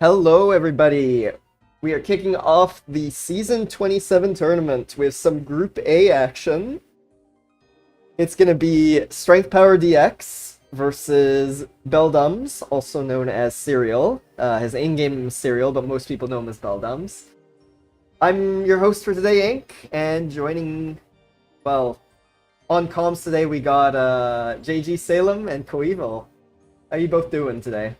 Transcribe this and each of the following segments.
Hello, everybody. We are kicking off the Season 27 tournament with some Group A action. It's going to be Strength Power DX versus Beldums, also known as Serial. His in-game Serial, but most people know him as Beldums. I'm your host for today, Ink, and joining, well, on comms today we got JG Salem and Coevil. How you both doing today?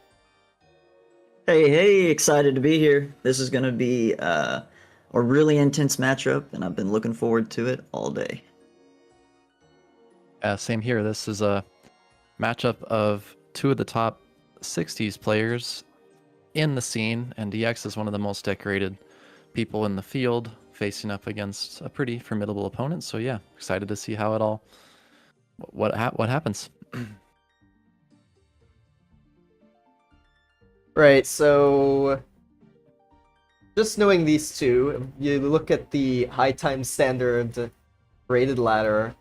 Hey, excited to be here. This is going to be a really intense matchup, and I've been looking forward to it all day. Same here. This is a matchup of two of the top 60s players in the scene, and DX is one of the most decorated people in the field, facing up against a pretty formidable opponent. So yeah, excited to see how it all, what happens. Right, so just knowing these two, you look at the high time standard rated ladder.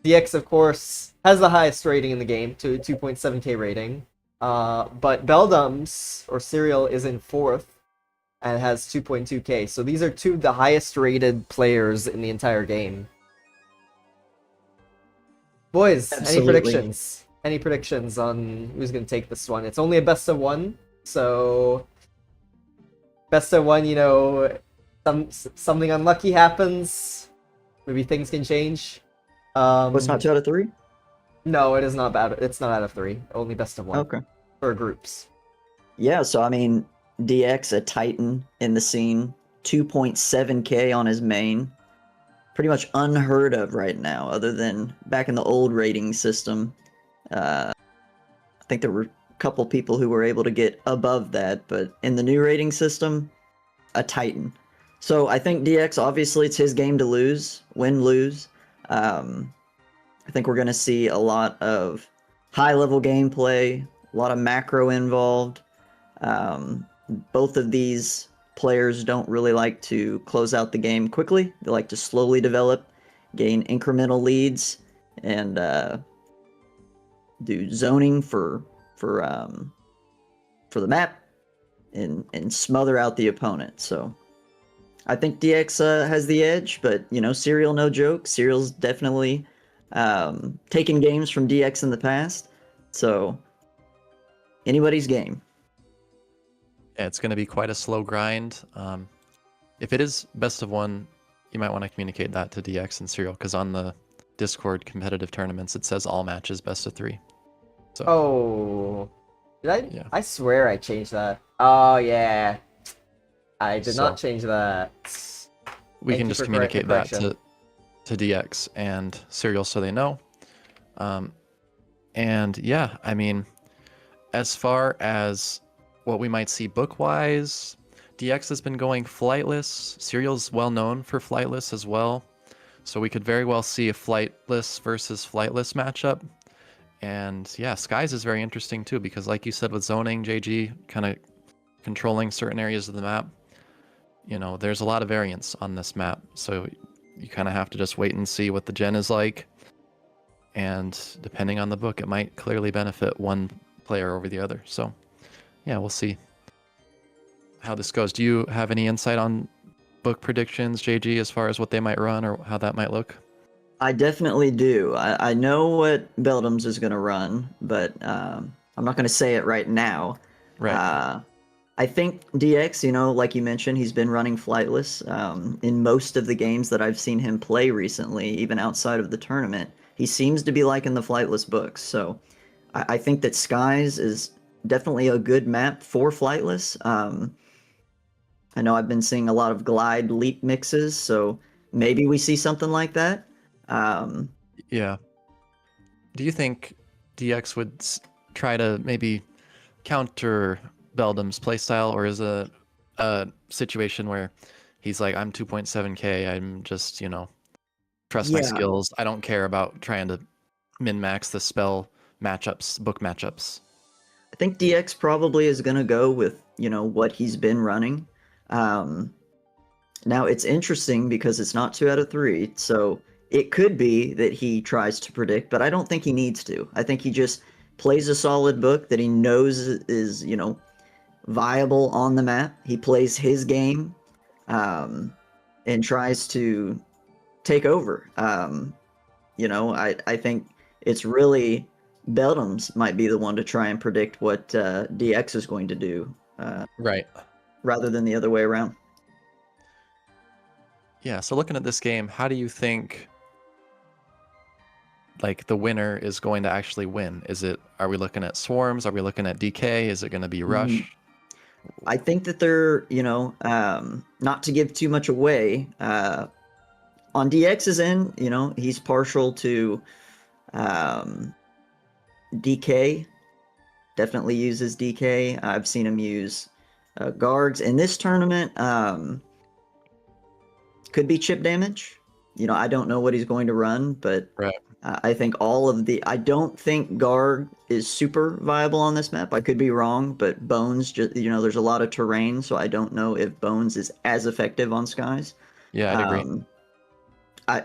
DX, of course, has the highest rating in the game, to 2.7k rating. But Beldums, or Serial, is in 4th and has 2.2k. So these are two of the highest rated players in the entire game. Boys, Absolutely. Any predictions? Any predictions on who's going to take this one? It's only a best of one, so best of one, you know, something unlucky happens, maybe things can change. What's not 2 out of 3? No, it is not bad. It's not out of 3. Only best of one. Okay. For groups. Yeah, so I mean, DX, a titan in the scene, 2.7k on his main. Pretty much unheard of right now, other than back in the old rating system. I think there were a couple people who were able to get above that, but in the new rating system, a titan. So I think DX, obviously, it's his game to lose, win-lose. I think we're going to see a lot of high-level gameplay, a lot of macro involved. Both of these players don't really like to close out the game quickly. They like to slowly develop, gain incremental leads, and do zoning for the map and smother out the opponent. So I think DX has the edge, but you know, Serial, no joke. Serial's definitely taken games from DX in the past, so anybody's game. Yeah, it's going to be quite a slow grind. If it is best of one, you might want to communicate that to DX and Serial, because on the Discord competitive tournaments, it says all matches best of 3. So, Oh, did I? Yeah. I swear I changed that. Oh yeah, I did not change that. we Thank can you just for communicate that correction. to DX and Serial so they know. And yeah, I mean, as far as what we might see book-wise, DX has been going flightless. Serial's well known for flightless as well. So we could very well see a flightless versus flightless matchup. And yeah, Skies is very interesting too, because like you said with zoning, JG, kind of controlling certain areas of the map, you know, there's a lot of variance on this map. So you kind of have to just wait and see what the gen is like. And depending on the book, it might clearly benefit one player over the other. So, yeah, we'll see how this goes. Do you have any insight on book predictions, JG, as far as what they might run or how that might look? I definitely do. I know what Beldams is going to run, but I'm not going to say it right now. Right. I think DX, like you mentioned, he's been running flightless in most of the games that I've seen him play recently, even outside of the tournament. He seems to be liking the flightless books. So I think that Skies is definitely a good map for flightless. I know I've been seeing a lot of glide leap mixes, so maybe we see something like that. Um, Yeah. Do you think DX would try to maybe counter Beldam's playstyle, or is a situation where he's like, I'm 2.7k, I'm just, trust my yeah, skills. I don't care about trying to min-max the spell matchups, book matchups. I think DX probably is going to go with, what he's been running. Um, Now it's interesting because it's not 2 out of 3, so it could be that he tries to predict, but I don't think he needs to. I think he just plays a solid book that he knows is, viable on the map. He plays his game, and tries to take over. I think it's really Beldams might be the one to try and predict what DX is going to do, Right. rather than the other way around. Yeah, so looking at this game, how do you think like the winner is going to actually win? Are we looking at swarms? Are we looking at DK? Is it going to be rush? I think that they're, not to give too much away, on DX's end, he's partial to DK. Definitely uses DK. I've seen him use Gargs. In this tournament, could be chip damage. I don't know what he's going to run, but Right. I think I don't think Garg is super viable on this map. I could be wrong, but Bones, just, there's a lot of terrain, so I don't know if Bones is as effective on Skies. Yeah, I'd agree.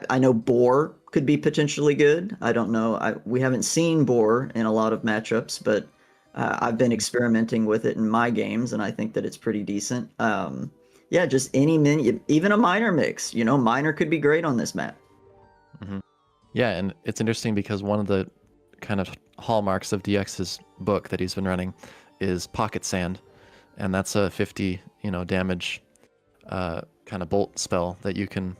I know Boar could be potentially good. I don't know. We haven't seen Boar in a lot of matchups, but I've been experimenting with it in my games, and I think that it's pretty decent. Yeah, just any minion, even a Miner mix. Miner could be great on this map. Mm-hmm. Yeah, and it's interesting because one of the kind of hallmarks of DX's book that he's been running is Pocket Sand, and that's a 50, damage kind of bolt spell that you can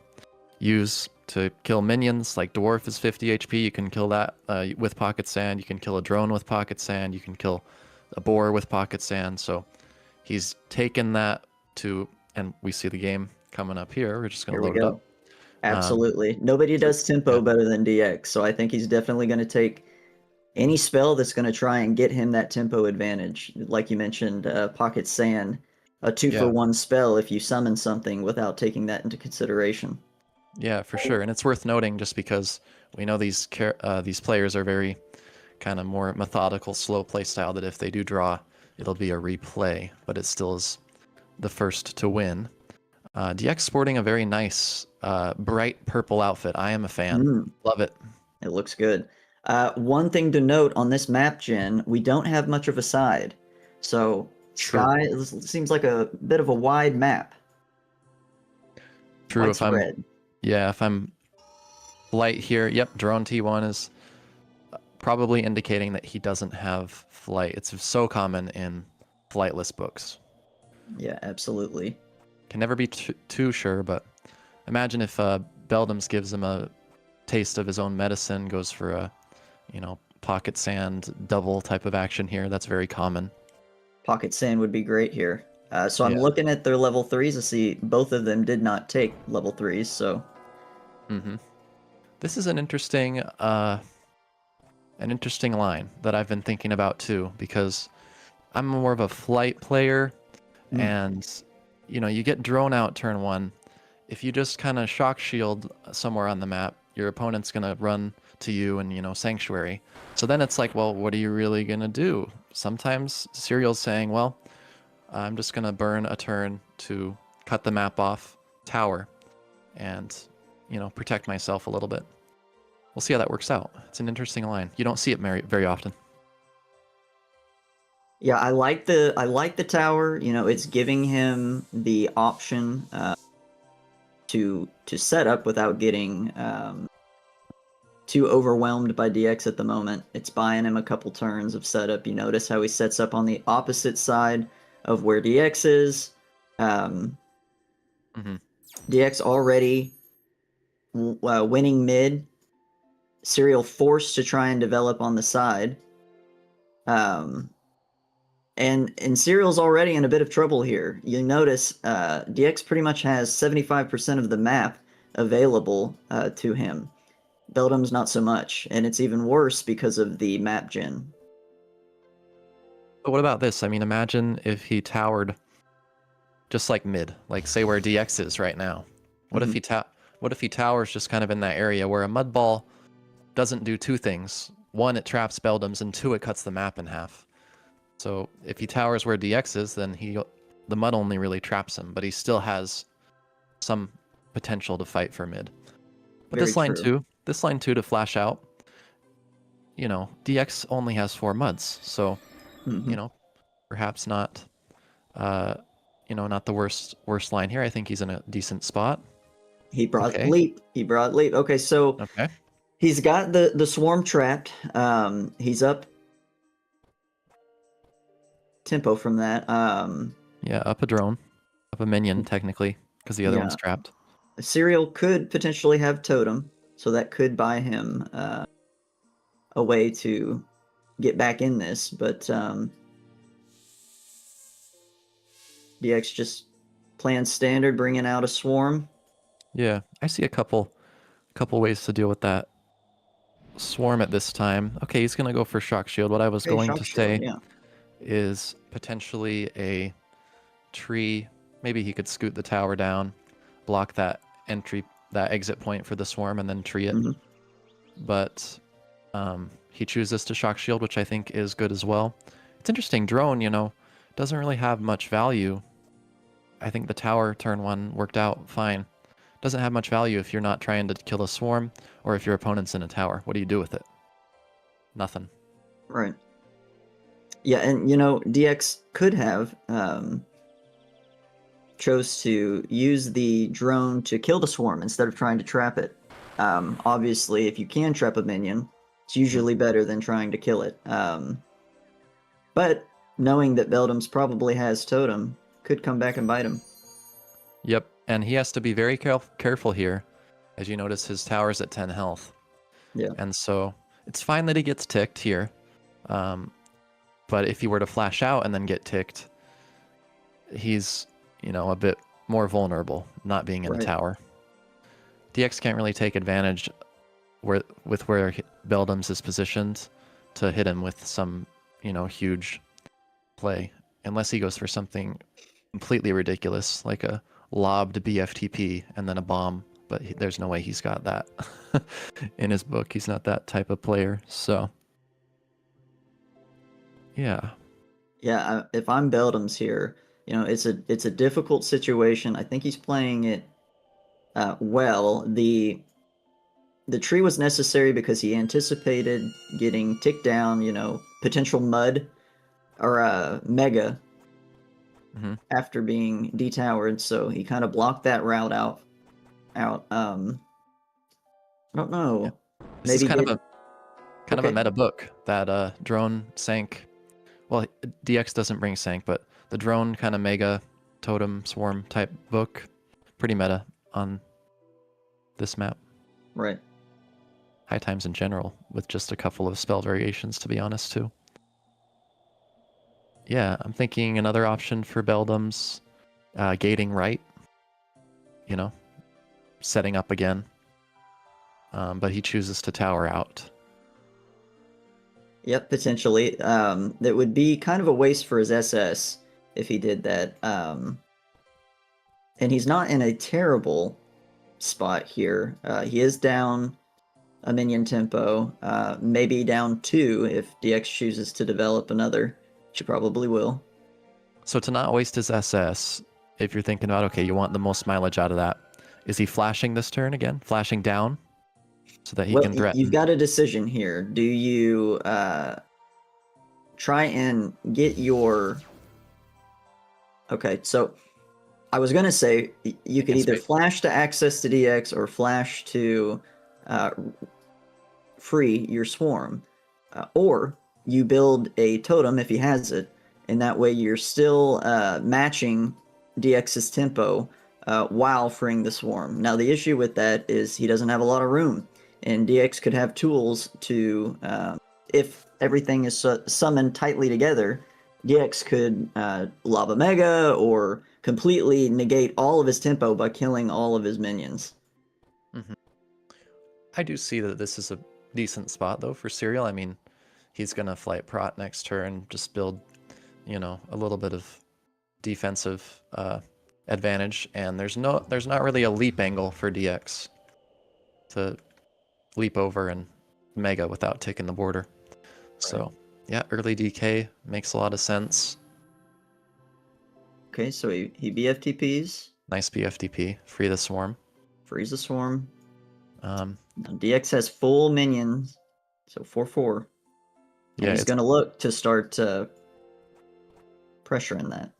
use to kill minions. Like Dwarf is 50 HP, you can kill that with Pocket Sand. You can kill a drone with Pocket Sand. You can kill a boar with Pocket Sand. So he's taken that to, and we see the game coming up here. We're just going to load it up. Absolutely. Nobody does tempo better than DX, so I think he's definitely going to take any spell that's going to try and get him that tempo advantage. Like you mentioned, Pocket Sand, a 2-for-1 spell if you summon something without taking that into consideration. Yeah, for sure. And it's worth noting just because we know these players are very kind of more methodical, slow play style, that if they do draw, it'll be a replay, but it still is the first to win. DX sporting a very nice bright purple outfit. I am a fan. Love it. It looks good. One thing to note on this map, Jen, we don't have much of a side. So Sky seems like a bit of a wide map. True. If I'm light here, yep, drone T1 is probably indicating that he doesn't have flight. It's so common in flightless books. Yeah, absolutely. Can never be too sure, but imagine if Beldams gives him a taste of his own medicine, goes for a, Pocket Sand double type of action here. That's very common. Pocket Sand would be great here. So I'm looking at their level 3s to see both of them did not take level 3s, so... This is an interesting line that I've been thinking about too, because I'm more of a flight player, and you get drone out turn 1. If you just kind of shock shield somewhere on the map, your opponent's gonna run to you and sanctuary. So then it's like, well, what are you really gonna do? Sometimes Serial's saying, well, I'm just gonna burn a turn to cut the map off tower, and protect myself a little bit. We'll see how that works out. It's an interesting line. You don't see it very often. Yeah, I like the tower. You know, it's giving him the option to set up without getting too overwhelmed by DX at the moment. It's buying him a couple turns of setup. You notice how he sets up on the opposite side of where DX is. Um, Hmm. DX already winning mid. Serial forced to try and develop on the side. Um, and Serial's already in a bit of trouble here. You notice DX pretty much has 75% of the map available to him. Beldam's not so much, and it's even worse because of the map gen. But what about this? I mean, imagine if he towered just like mid, like say where DX is right now. What if Mhm. he towers just kind of in that area where a mud ball doesn't do two things. One, it traps Beldams, and two, it cuts the map in half. So if he towers where DX is, then the mud only really traps him, but he still has some potential to fight for mid. But Very true. this line two to flash out, DX only has 4 muds, so Hmm. perhaps not, not the worst line here. I think he's in a decent spot. He brought Okay, leap. He brought leap. Okay, so okay, he's got the swarm trapped. He's up tempo from that. yeah, up a drone, up a minion technically, because the other one's Yeah, trapped. Serial could potentially have totem, so that could buy him a way to get back in this. But DX just playing standard, bringing out a swarm. Yeah, I see a couple ways to deal with that swarm at this time. Okay, he's gonna go for shock shield. What I was Okay, going shock to shield. say Yeah. is potentially a tree. Maybe he could scoot the tower down, block that exit point for the swarm, and then tree it. Hmm. But he chooses to shock shield, which I think is good as well. It's interesting. Drone, doesn't really have much value. I think the tower turn one worked out fine. Doesn't have much value if you're not trying to kill a swarm or if your opponent's in a tower. What do you do with it? Nothing. Right. Yeah, and DX could have chose to use the drone to kill the swarm instead of trying to trap it. Obviously, if you can trap a minion, it's usually better than trying to kill it. But knowing that Beldam's probably has totem could come back and bite him. Yep, and he has to be very careful here. As you notice, his tower's at 10 health. Yeah. And so it's fine that he gets ticked here. But if he were to flash out and then get ticked, he's, a bit more vulnerable not being in a Right. tower. DX can't really take advantage where Beldam's is positioned to hit him with some, huge play. Unless he goes for something completely ridiculous, like a lobbed BFTP and then a bomb. But there's no way he's got that in his book. He's not that type of player. So, yeah. Yeah, if I'm Beldam's here, it's a difficult situation. I think he's playing it well. The tree was necessary because he anticipated getting ticked down, potential mud or mega Hmm. after being detowered, so he kind of blocked that route out. I don't Yeah. know. This is Maybe kind of get a okay. meta book that drone sank. Well, DX doesn't bring sank, but the drone kind of mega totem swarm type book, pretty meta on this map. Right. High times in general, with just a couple of spell variations, to be honest, too. Yeah, I'm thinking another option for Beldam's gating right, you know, setting up again. But he chooses to tower out. Yep, potentially. That would be kind of a waste for his SS if he did that. And he's not in a terrible spot here. He is down a minion tempo, maybe down 2 if DX chooses to develop another. She probably will. So to not waste his SS, if you're thinking about, okay, you want the most mileage out of that, is he flashing this turn again? Flashing down so that he Well, can you've threaten? got a decision here. Do you try and get your... Okay, so I was gonna say you could either flash to access to DX or flash to free your swarm, or you build a totem if he has it, and that way you're still matching DX's tempo while freeing the swarm. Now the issue with that is he doesn't have a lot of room, and DX could have tools to, if everything is summoned tightly together, DX could Lava Mega or completely negate all of his tempo by killing all of his minions. Mm-hmm. I do see that this is a decent spot though for Serial. I mean, he's gonna flight prot next turn, just build, you know, a little bit of defensive advantage, and there's not really a leap angle for DX to leap over and mega without taking the border. Right. So yeah, early DK makes a lot of sense. Okay, so he BFTPs. Nice BFTP. Free the swarm. Freeze the swarm. DX has full minions, so 4/4. Yeah, he's gonna look to start pressuring that.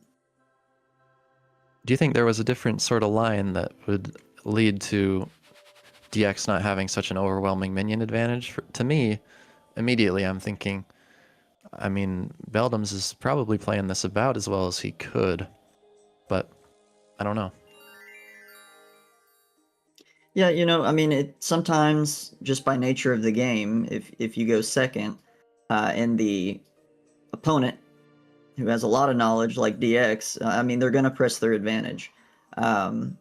Do you think there was a different sort of line that would lead to DX not having such an overwhelming minion advantage? To me, immediately I'm thinking, I mean, Beldams is probably playing this about as well as he could, but I don't know. Yeah, you know, I mean, it sometimes just by nature of the game, if you go second, and the opponent who has a lot of knowledge like DX, I mean, they're gonna press their advantage, and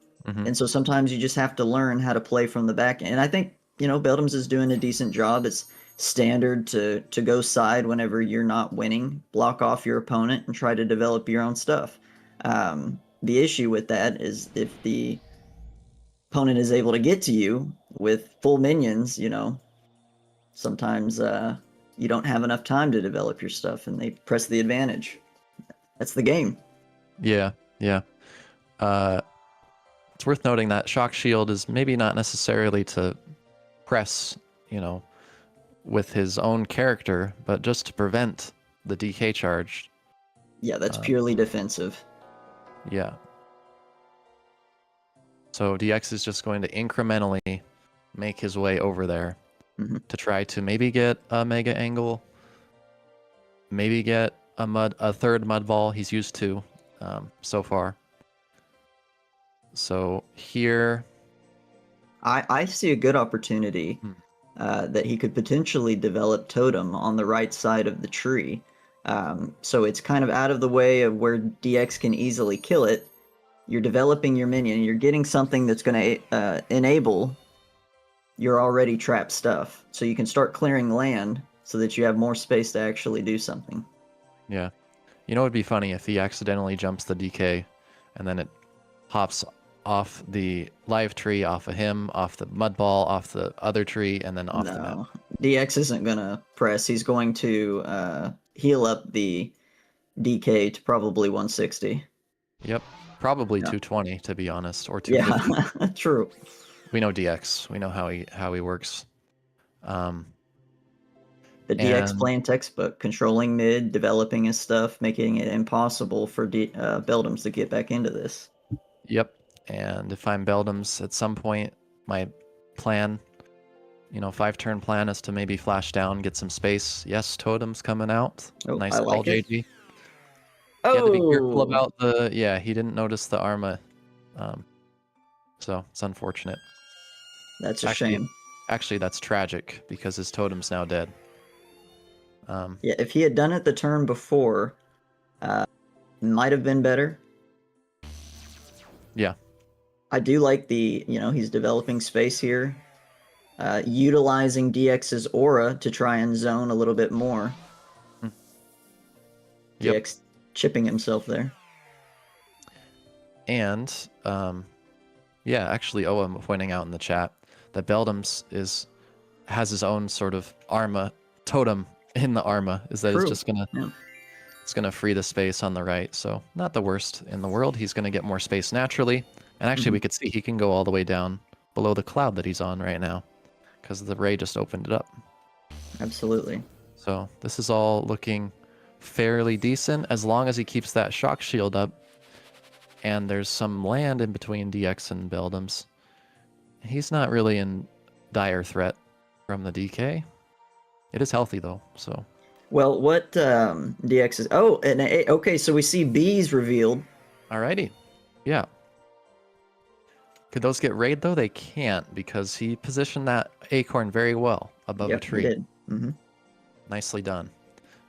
so sometimes you just have to learn how to play from the back. And I think, you know, Beldams is doing a decent job. It's standard to go side whenever you're not winning, block off your opponent, and try to develop your own stuff. The issue with that is if the opponent is able to get to you with full minions, you know, sometimes you don't have enough time to develop your stuff, and they press the advantage. That's the game. Yeah. It's worth noting that Shock Shield is maybe not necessarily to press, you know, with his own character, but just to prevent the DK charge. Yeah, that's purely defensive. Yeah. So DX is just going to incrementally make his way over there to try to maybe get a mega angle, maybe get a third mud ball. He's used to so far. So here, I see a good opportunity that he could potentially develop Totem on the right side of the tree. So it's kind of out of the way of where DX can easily kill it. You're developing your minion. You're getting something that's going to enable your already trapped stuff. So you can start clearing land so that you have more space to actually do something. Yeah. You know, it'd be funny if he accidentally jumps the DK and then it hops off the live tree, off of him, off the mud ball, off the other tree, and then off the map. DX isn't going to press. He's going to heal up the DK to probably 160. Yep. Probably 220, to be honest, or 250. Yeah, true. We know DX. We know how he works. The DX playing textbook, controlling mid, developing his stuff, making it impossible for Beldams to get back into this. Yep. And if I'm Beldams, at some point, my plan, 5-turn plan is to maybe flash down, get some space. Yes, Totem's coming out. Oh, nice I call, like it. JG. You have to be careful about he didn't notice the Arma. So it's unfortunate. That's a shame. Actually, that's tragic because his Totem's now dead. Yeah, if he had done it the turn before, might have been better. Yeah. I do like he's developing space here. Utilizing DX's aura to try and zone a little bit more. Yep. DX chipping himself there. And, actually, I'm pointing out in the chat that Beldams has his own sort of Arma totem in the Arma. Is that it's just it's gonna free the space on the right. So not the worst in the world. He's gonna get more space naturally. And actually, we could see he can go all the way down below the cloud that he's on right now, because the ray just opened it up. Absolutely. So this is all looking fairly decent as long as he keeps that shock shield up. And there's some land in between DX and Beldam's. He's not really in dire threat from the DK. It is healthy though, so. Well, what DX is? Oh, and okay, so we see B's revealed. Alrighty, yeah. Could those get raid though? They can't because he positioned that acorn very well above a tree. He did. Nicely done.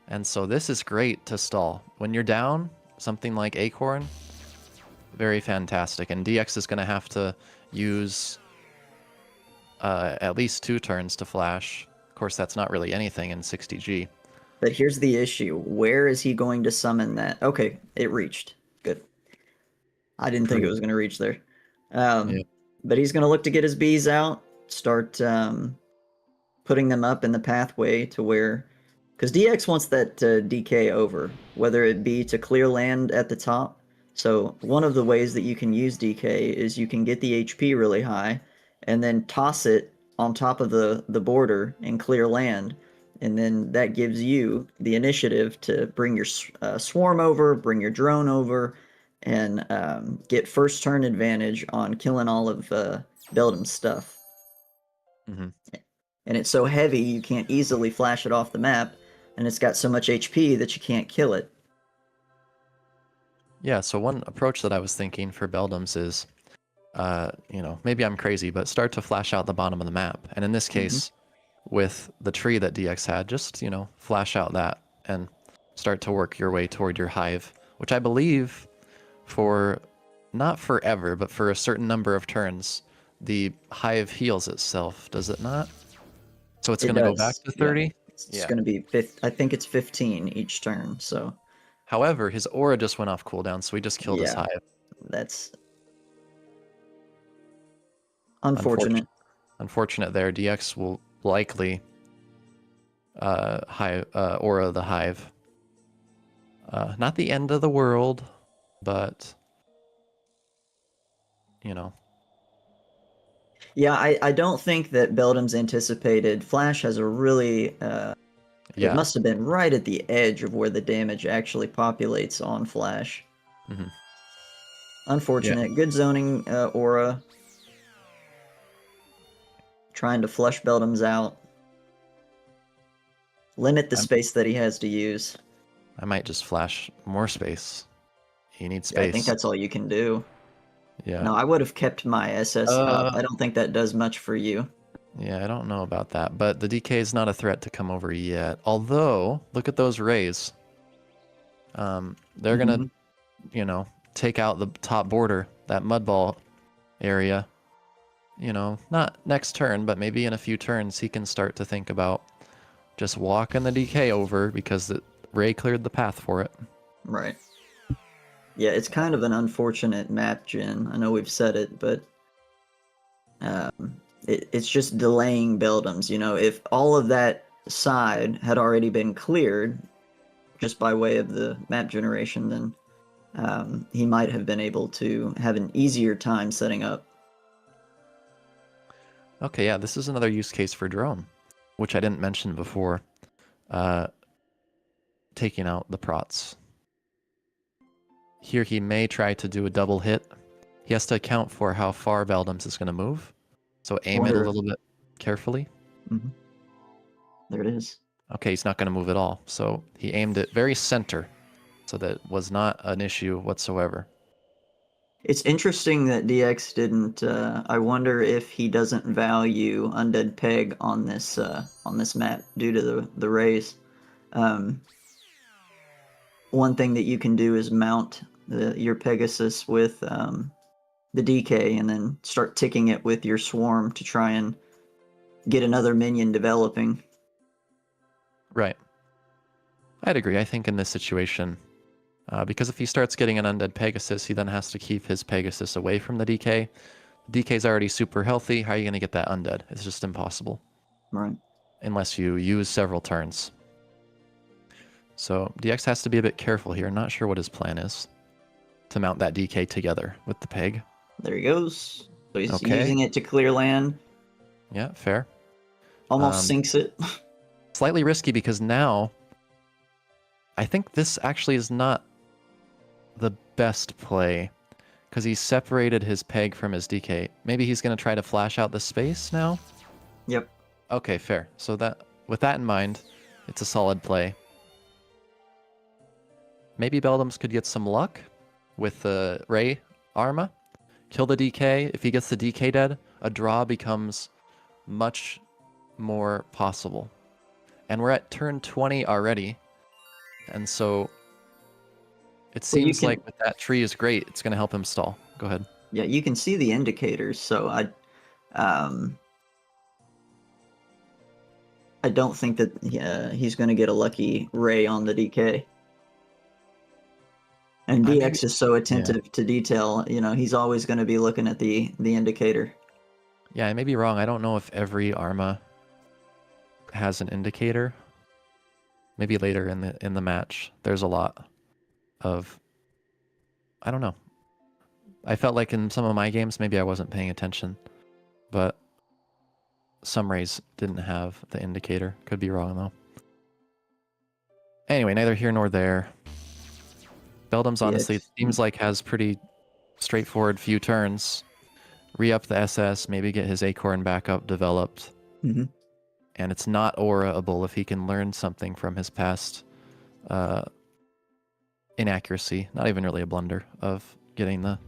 And so this is great to stall. When you're down, something like acorn, very fantastic. And DX is going to have to use at least 2 turns to flash. Of course, that's not really anything in 60G. But here's the issue. Where is he going to summon that? Okay, it reached. Good. I didn't think it was going to reach there. But he's going to look to get his bees out, start putting them up in the pathway to where... Because DX wants that DK over, whether it be to clear land at the top. So one of the ways that you can use DK is you can get the HP really high and then toss it on top of the border and clear land. And then that gives you the initiative to bring your swarm over, bring your drone over, and get first turn advantage on killing all of Beldam's stuff. Mm-hmm. And it's so heavy you can't easily flash it off the map, and it's got so much HP that you can't kill it. Yeah, so one approach that I was thinking for Beldam's is, maybe I'm crazy, but start to flash out the bottom of the map. And in this case, with the tree that DX had, just, flash out that and start to work your way toward your hive, which I believe for not forever, but for a certain number of turns, the hive heals itself, does it not? So it's going to go back to 30? Yeah. It's going to be, I think it's 15 each turn, so... However, his aura just went off cooldown, so he just killed his hive. That's unfortunate. Unfortunate there. DX will likely aura the hive. Not the end of the world, but Yeah, I don't think that Beldam's anticipated. Flash has a really it must have been right at the edge of where the damage actually populates on Flash. Unfortunate. Good zoning aura. Trying to flush Beldam's out. Limit the space that he has to use. I might just flash more space. He needs space. Yeah, I think that's all you can do. Yeah. No, I would have kept my SS up. I don't think that does much for you. Yeah, I don't know about that, but the DK is not a threat to come over yet. Although, look at those rays. They're gonna, take out the top border, that mud ball area. Not next turn, but maybe in a few turns he can start to think about just walking the DK over because the ray cleared the path for it. Right. Yeah, it's kind of an unfortunate map gen. I know we've said it, but it's just delaying Beldam's. If all of that side had already been cleared just by way of the map generation, then he might have been able to have an easier time setting up. Okay, yeah, this is another use case for drone, which I didn't mention before. Taking out the prots. Here he may try to do a double hit. He has to account for how far Beldam's is going to move. So aim it a little bit carefully. There it is. Okay, he's not going to move at all. So he aimed it very center. So that was not an issue whatsoever. It's interesting that DX didn't. I wonder if he doesn't value Undead Peg on this map due to the rays. One thing that you can do is mount your Pegasus with the DK and then start ticking it with your swarm to try and get another minion developing. Right. I'd agree. I think in this situation, because if he starts getting an Undead Pegasus, he then has to keep his Pegasus away from the DK. The DK's already super healthy. How are you going to get that Undead? It's just impossible. Right. Unless you use several turns. So DX has to be a bit careful here. Not sure what his plan is to mount that DK together with the Peg. There he goes. So he's using it to clear land. Yeah, fair. Almost sinks it. Slightly risky because now I think this actually is not the best play because he separated his peg from his DK. Maybe he's going to try to flash out the space now? Yep. Okay, fair. So that with that in mind, it's a solid play. Maybe Beldams could get some luck with the Ray Arma. Kill the DK. If he gets the DK dead, a draw becomes much more possible. And we're at turn 20 already. And so it Well, you seems can, like with that tree is great. It's going to help him stall. Go ahead. yeah, you can see the indicators. So I don't think that he's going to get a lucky ray on the DK. And DX is so attentive to detail. You know, he's always going to be looking at the indicator. Yeah, I may be wrong. I don't know if every Arma has an indicator. Maybe later in the match. There's a lot of, I don't know. I felt like in some of my games maybe I wasn't paying attention, but some Rays didn't have the indicator. Could be wrong though. Anyway, neither here nor there. Beldams honestly it seems like has pretty straightforward few turns. Re-up the SS, maybe get his Acorn back up developed. Mm-hmm. And it's not aura-able if he can learn something from his past inaccuracy, not even really a blunder, of getting the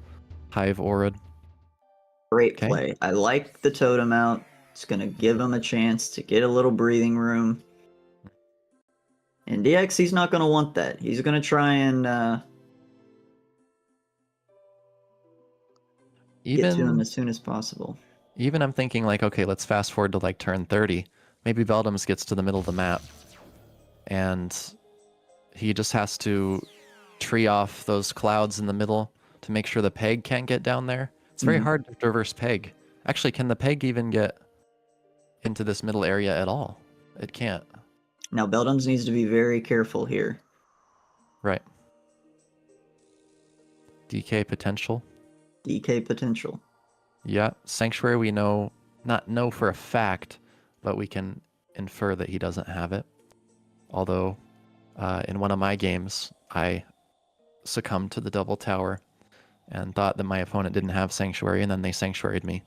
Hive aura'd. Great play. I like the totem out. It's going to give him a chance to get a little breathing room. And DX, he's not going to want that. He's going to try and get to him as soon as possible. Even I'm thinking like, okay, let's fast forward to like turn 30. Maybe Beldams gets to the middle of the map and he just has to tree off those clouds in the middle to make sure the peg can't get down there. It's very hard to traverse peg. Actually, can the peg even get into this middle area at all? It can't. Now, Beldams needs to be very careful here. Right. DK potential. DK potential. Yeah, Sanctuary we know, not know for a fact, but we can infer that he doesn't have it. Although, in one of my games, I succumbed to the double tower and thought that my opponent didn't have Sanctuary, and then they Sanctuaried me.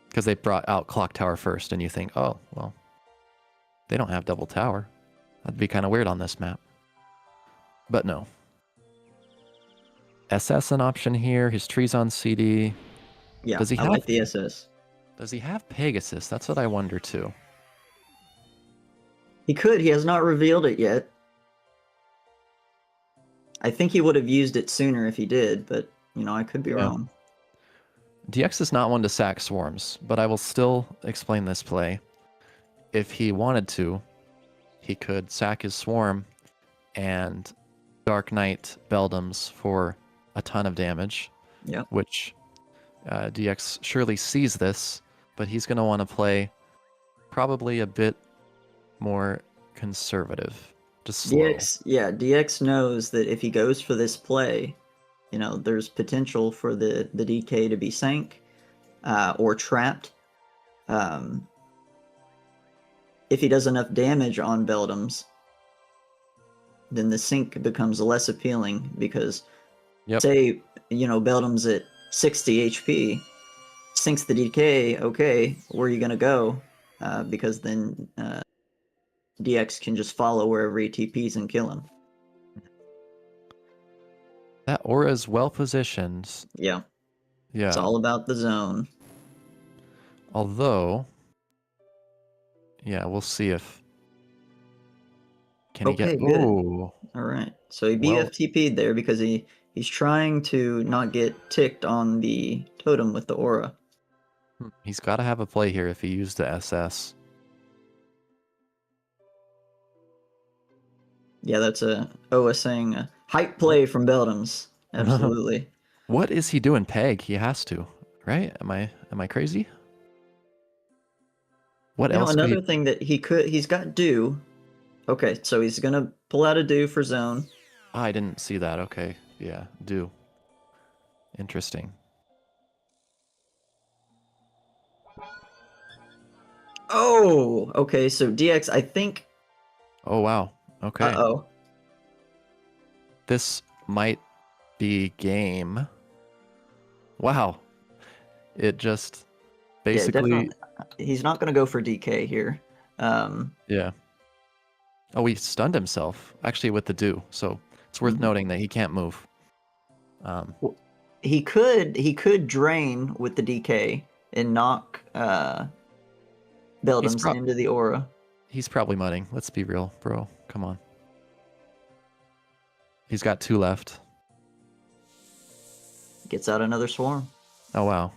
Because they brought out Clock Tower first, and you think, oh, well, they don't have double tower. That'd be kind of weird on this map. But no. SS an option here, his tree's on CD. Yeah, I like the SS. Does he have Pegasus? That's what I wonder too. He could. He has not revealed it yet. I think he would have used it sooner if he did, but, you know, I could be wrong. DX is not one to sack swarms, but I will still explain this play. If he wanted to, he could sack his swarm and Dark Knight Beldams for a ton of damage. Yeah. Which DX surely sees this, but he's going to want to play probably a bit more conservative. Just slow. DX knows that if he goes for this play, you know, there's potential for the DK to be sank or trapped. If he does enough damage on Beldams, then the sync becomes less appealing because, say, you know, Beldams at 60 HP, sinks the DK, okay, where are you going to go? Because then DX can just follow wherever he TPs and kill him. That aura is well positioned. Yeah. It's all about the zone. Although, yeah, we'll see if... Can he get... Good. Ooh. All right. So he BFTP'd there because he's trying to not get ticked on the totem with the aura. He's got to have a play here if he used the SS. Yeah, that's a Oa saying a hype play from Beldams. Absolutely. What is he doing? Peg? He has to, right? Am I crazy? What else? Another thing that he's got do. Okay, so he's gonna pull out a do for zone. Oh, I didn't see that. Okay, yeah, do. Interesting. Oh, okay. So DX, I think. Oh wow. Okay. Uh-oh. This might be game. Wow. It just Yeah, basically. definitely. He's not going to go for DK here. Yeah. Oh, he stunned himself actually with the do. So it's worth Mhm. noting that he can't move. He could drain with the DK and knock Beldams prob- into the aura. He's probably mudding. Let's be real, bro. Come on. He's got 2 left. Gets out another swarm. Oh, wow.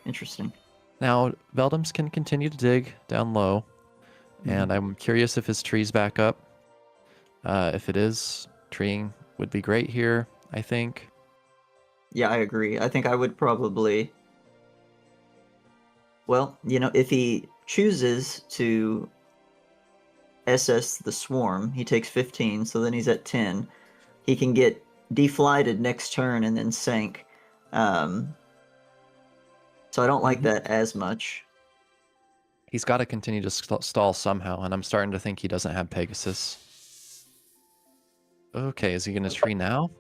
Interesting. Now, Veldums can continue to dig down low. And I'm curious if his tree's back up. If it is, treeing would be great here, I think. Yeah, I agree. I think I would probably. Well, if he chooses to SS the swarm, he takes 15, so then he's at 10. He can get deflighted next turn and then sank. So I don't like that as much. He's got to continue to stall somehow, and I'm starting to think he doesn't have Pegasus. Okay, is he going to tree now?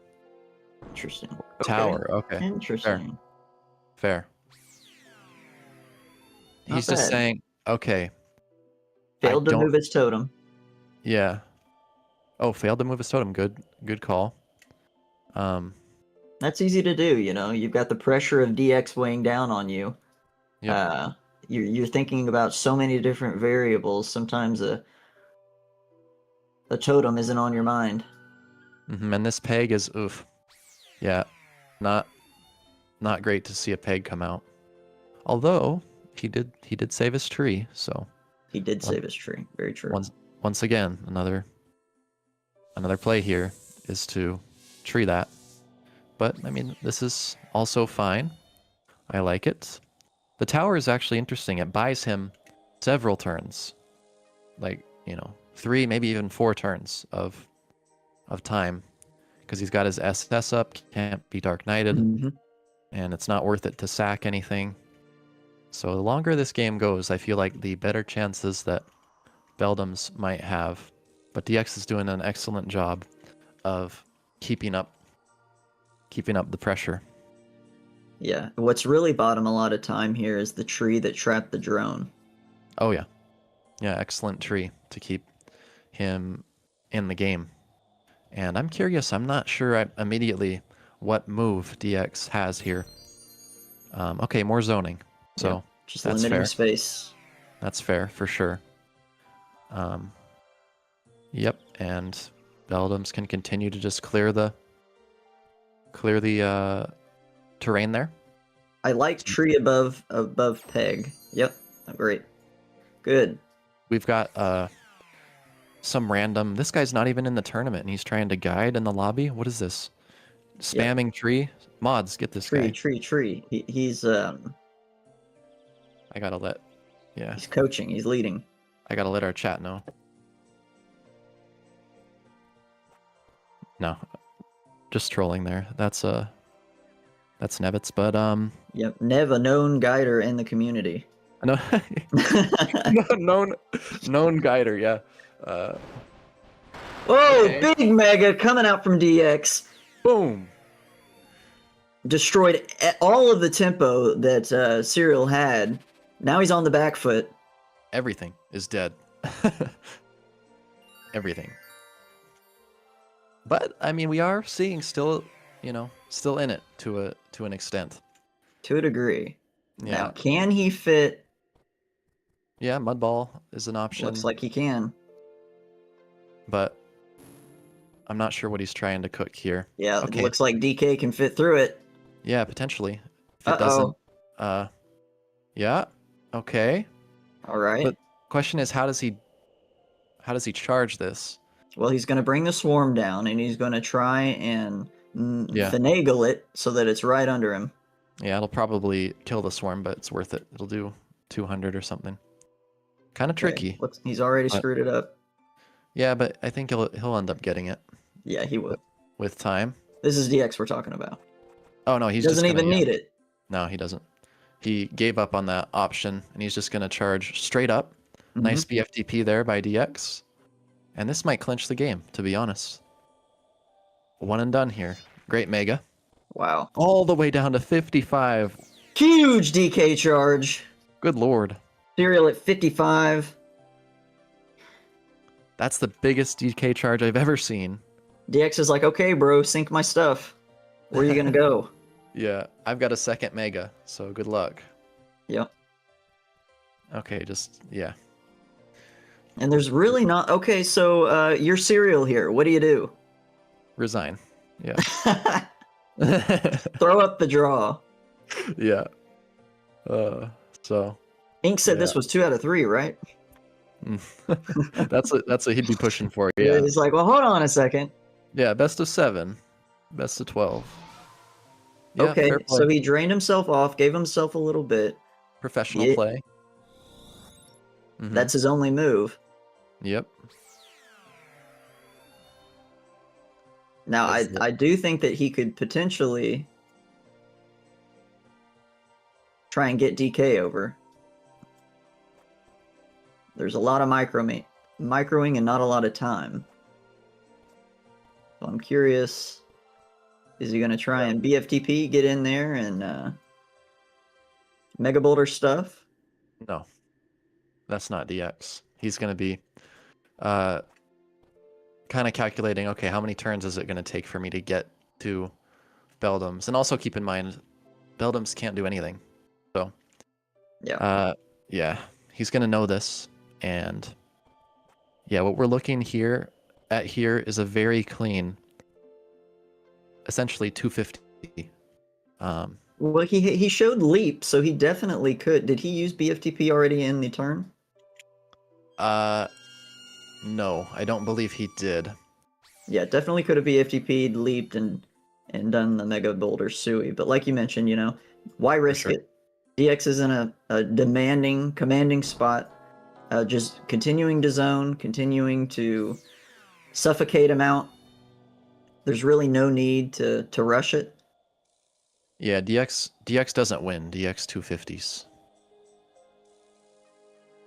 Interesting. Tower, okay. Interesting. Fair. Not He's just bad. saying, okay. Failed to move his totem. Yeah. Oh, failed to move his totem. Good call. That's easy to do, You've got the pressure of DX weighing down on you. Yep. You're thinking about so many different variables. Sometimes a totem isn't on your mind. And this peg is oof. Yeah. Not great to see a peg come out. Although he did save his tree, so he did save his tree. Very true. Once again, another play here is to tree that. But I mean, this is also fine. I like it. The tower is actually interesting. It buys him several turns. Like, 3, maybe even 4 turns of time. Because he's got his SS up, can't be Dark Knighted, and it's not worth it to sack anything. So the longer this game goes, I feel like the better chances that Beldams might have. But DX is doing an excellent job of keeping up the pressure. Yeah, what's really bought him a lot of time here is the tree that trapped the drone. Oh yeah. Yeah, excellent tree to keep him in the game. And I'm curious, I'm not sure immediately what move DX has here. Okay, more zoning. So yeah, just that's limiting fair. Space. That's fair for sure. Yep, and Beldams can continue to just clear the terrain there. I like tree above peg. Yep, great. Good. We've got some random. This guy's not even in the tournament, and he's trying to guide in the lobby. What is this? Spamming tree mods. Get this guy. Tree. He's I gotta let. Yeah. He's coaching. He's leading. I gotta let our chat know. No, just trolling there. That's Nevitz, but Yep, Nev, a known guider in the community. No, known guider, yeah. Okay. Big Mega coming out from DX. Boom. Destroyed all of the tempo that Cyril had. Now he's on the back foot. Everything is dead. Everything. But I mean, we are seeing still in it to an extent. To a degree. Yeah. Now, can he fit? Yeah, Mud Ball is an option. Looks like he can. But I'm not sure what he's trying to cook here. Yeah, okay. It looks like DK can fit through it. Yeah, potentially. If it doesn't. Yeah. Okay. All right. But question is, how does he charge this? Well, he's going to bring the swarm down, and he's going to try and finagle it so that it's right under him. Yeah, it'll probably kill the swarm, but it's worth it. It'll do 200 or something. Kind of tricky. He's already screwed it up. Yeah, but I think he'll end up getting it. Yeah, he will. With time. This is DX we're talking about. Oh no, he doesn't even need it. No, he doesn't. He gave up on that option, and he's just going to charge straight up. Nice BFTP there by DX. And this might clinch the game, to be honest. One and done here. Great Mega. Wow. All the way down to 55. Huge DK charge. Good lord. Serial at 55. That's the biggest DK charge I've ever seen. DX is like, okay, bro, sync my stuff. Where are you gonna go? Yeah, I've got a second Mega, so good luck. Yep. Okay, yeah. And there's really not... Okay, so you're Serial here. What do you do? Resign. Yeah. Throw up the draw. Yeah. So... Ink said Yeah. this was 2 out of 3, right? That's what he'd be pushing for. Yeah. He's like, well, hold on a second. Yeah, best of 7. Best of 12. Yeah, Okay, fair play. so he drained himself off, gave himself a little bit. Professional Yeah. play. Mhm. That's his only move. Yep. Now, That's it. I do think that he could potentially try and get DK over. There's a lot of microing and not a lot of time. So I'm curious, is he going to try and BFTP, get in there and Mega Boulder stuff? No. That's not DX. He's going to be kind of calculating, okay, how many turns is it going to take for me to get to Beldams? And also keep in mind, Beldams can't do anything. So, yeah, he's going to know this. And yeah, what we're looking at here is a very clean, essentially 250. Well, he showed leap, so he definitely could. Did he use BFTP already in the turn? No, I don't believe he did. Yeah, definitely could have BFTP'd, leaped, and done the Mega Boulder Sui. But like you mentioned, why risk sure. it? DX is in a demanding, commanding spot. Just continuing to zone, continuing to suffocate him out. There's really no need to rush it. Yeah, DX doesn't win. DX 250s.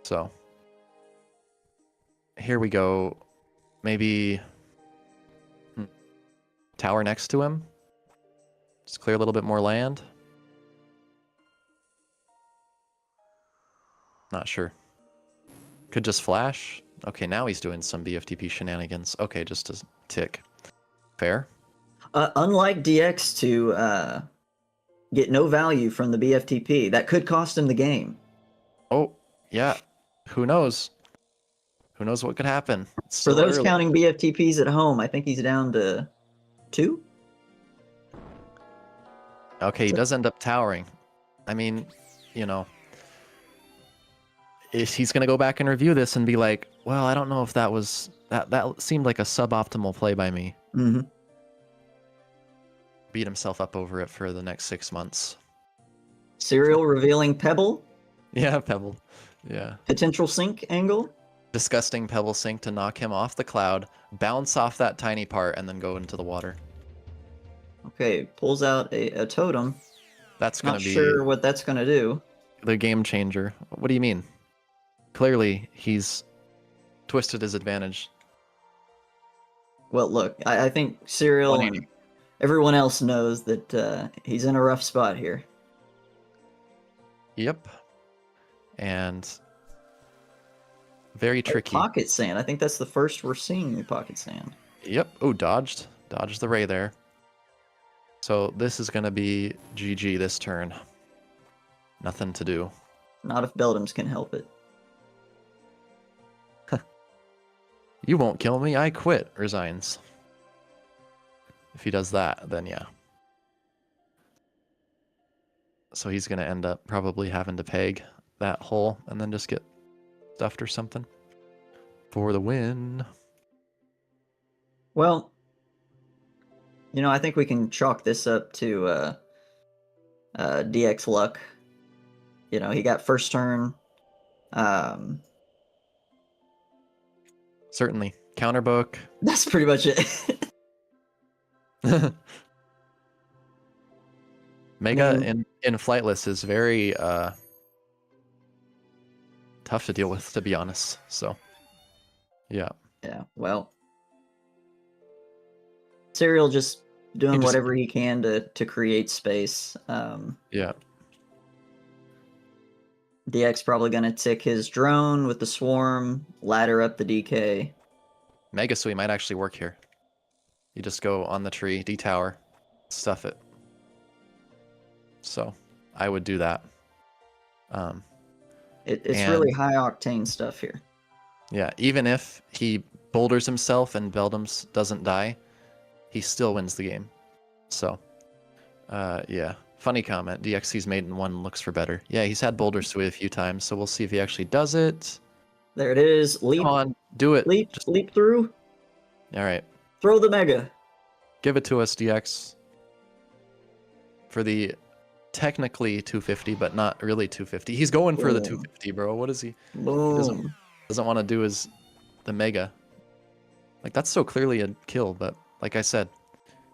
So here we go. Maybe tower next to him. Just clear a little bit more land. Not sure. Could just flash. Okay, now he's doing some BFTP shenanigans. Okay, just a tick. Fair. Unlike DX to get no value from the BFTP, that could cost him the game. Oh, yeah. Who knows? Who knows what could happen? It's For still those early. counting BFTPs at home, I think he's down to 2? Okay, he does end up towering. I mean, if he's going to go back and review this and be like, well, I don't know if that was... That seemed like a suboptimal play by me. Mm-hmm. Beat himself up over it for the next 6 months. Serial revealing Pebble, Yeah, Pebble. Yeah. potential sync angle. Disgusting Pebble Sink to knock him off the cloud, bounce off that tiny part, and then go into the water. Okay, pulls out a totem. That's going Not to be sure what that's going to do. the game changer. What do you mean? Clearly, he's twisted his advantage. Well, look, I think Serial and 180. everyone else knows that he's in a rough spot here. Yep. And very tricky. Pocket Sand. I think that's the first we're seeing the Pocket Sand. Yep. Oh, dodged. Dodged the ray there. So this is going to be GG this turn. Nothing to do. Not if Beldams can help it. You won't kill me, I quit, resigns. If he does that, then yeah. So he's going to end up probably having to peg that hole and then just get stuffed or something for the win. Well, I think we can chalk this up to DX luck. He got first turn. Certainly. Counterbook. That's pretty much it. Mega Man. in flightless is very tough to deal with, to be honest. So, yeah. Yeah, well, Serial just doing just- whatever he can to create space. Yeah. DX probably going to tick his drone with the swarm, ladder up the DK. Mega Sui might actually work here. You just go on the tree, D-tower, stuff it. So, I would do that. It's and- really high octane stuff here. Yeah, even if he boulders himself and Beldams doesn't die, he still wins the game. So, yeah. Funny comment. DXC's Maiden 1 looks for better. Yeah, he's had Boulder Sui a few times, so we'll see if he actually does it. There it is. Leap. Come on, do it. Leap through. All right. Throw the mega. Give it to us, DX. For the technically 250, but not really 250. He's going for the 250, bro. What is he? Boom. Doesn't want to do the mega. Like, that's so clearly a kill, but like I said,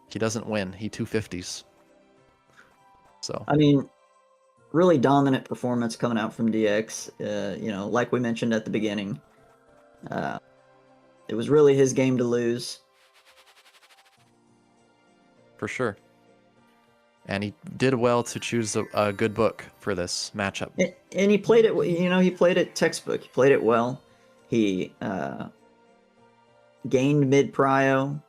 he doesn't win. He 250s. So I mean, really dominant performance coming out from DX. Like we mentioned at the beginning, it was really his game to lose. for sure. And he did well to choose a good book for this matchup. And he played it. He played it textbook. He played it well. He gained mid prio,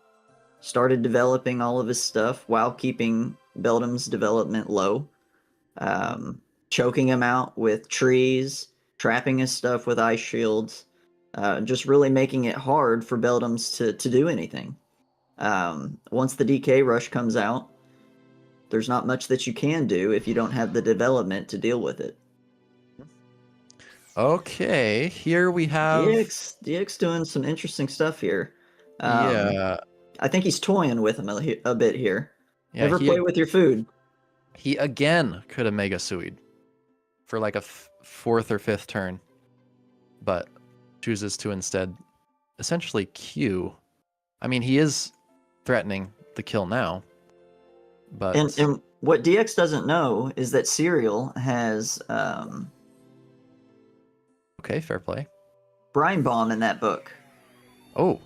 started developing all of his stuff while keeping Beldam's development low, choking him out with trees, trapping his stuff with ice shields, just really making it hard for Beldam's to do anything. Once the DK rush comes out, there's not much that you can do if you don't have the development to deal with it. Okay, here we have DX doing some interesting stuff here. yeah. I think he's toying with him a bit here. Yeah, Never play with your food. He again could have Mega Sui'd for like a fourth or fifth turn, but chooses to instead essentially Q. I mean, he is threatening the kill now, but And what DX doesn't know is that Serial has okay, fair play. Brine Bomb in that book. Oh,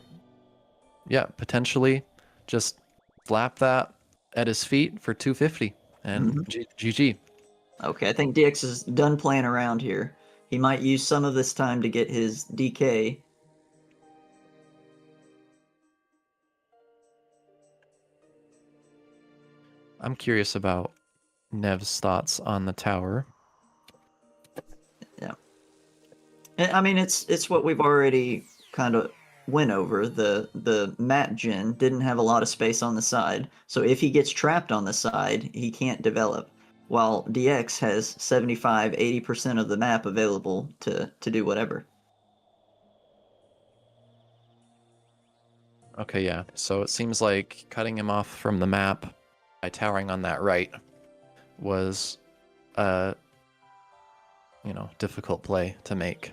yeah, potentially just slap that at his feet for 250 and GG. Okay, I think DX is done playing around here. He might use some of this time to get his DK. I'm curious about Nev's thoughts on the tower. Yeah. I mean, it's what we've already kind of went over. The Matt Gen didn't have a lot of space on the side, so if he gets trapped on the side, he can't develop. While DX has 75-80% of the map available to do whatever. Okay, yeah. So it seems like cutting him off from the map by towering on that right was a difficult play to make.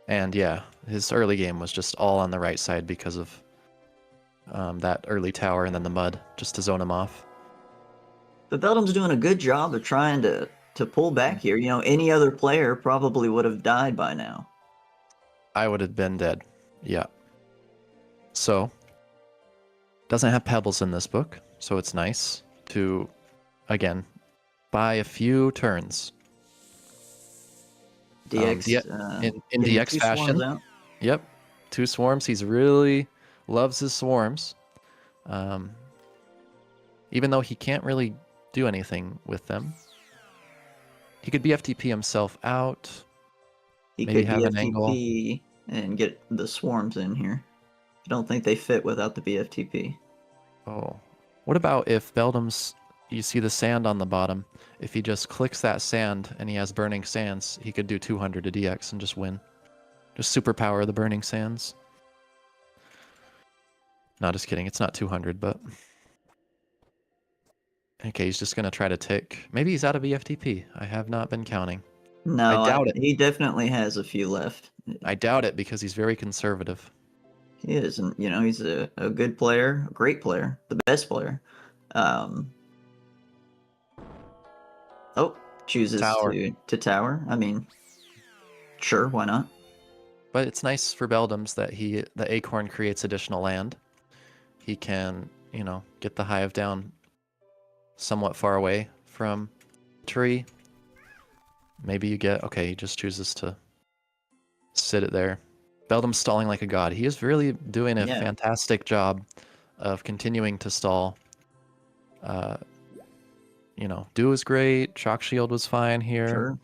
And yeah, his early game was just all on the right side because of that early tower and then the mud, just to zone him off. But Beldam's doing a good job of trying to pull back here. Any other player probably would have died by now. I would have been dead. Yeah. So, doesn't have pebbles in this book, so it's nice to, again, buy a few turns. DX in DX fashion. Yep, 2 swarms. He's really loves his swarms. Even though he can't really do anything with them. He could BFTP himself out. He maybe could have an BFTP and get the swarms in here. I don't think they fit without the BFTP. Oh. What about if Beldam's, you see the sand on the bottom, if he just clicks that sand and he has burning sands, he could do 200 to DX and just win. Just superpower the burning sands. No, just kidding. It's not 200, but... Okay, he's just going to try to tick. Maybe he's out of BFTP. I have not been counting. No, I doubt it. He definitely has a few left. I doubt it because he's very conservative. He is, and he's a good player, a great player, the best player. Chooses Tower. to tower. I mean, sure, why not? But it's nice for Beldams that the Acorn creates additional land. He can, get the Hive down somewhat far away from the tree. Maybe you get, okay, he just chooses to sit it there. Beldam's stalling like a god. He is really doing a fantastic job of continuing to stall. Dew is great. Shock Shield was fine here. Sure.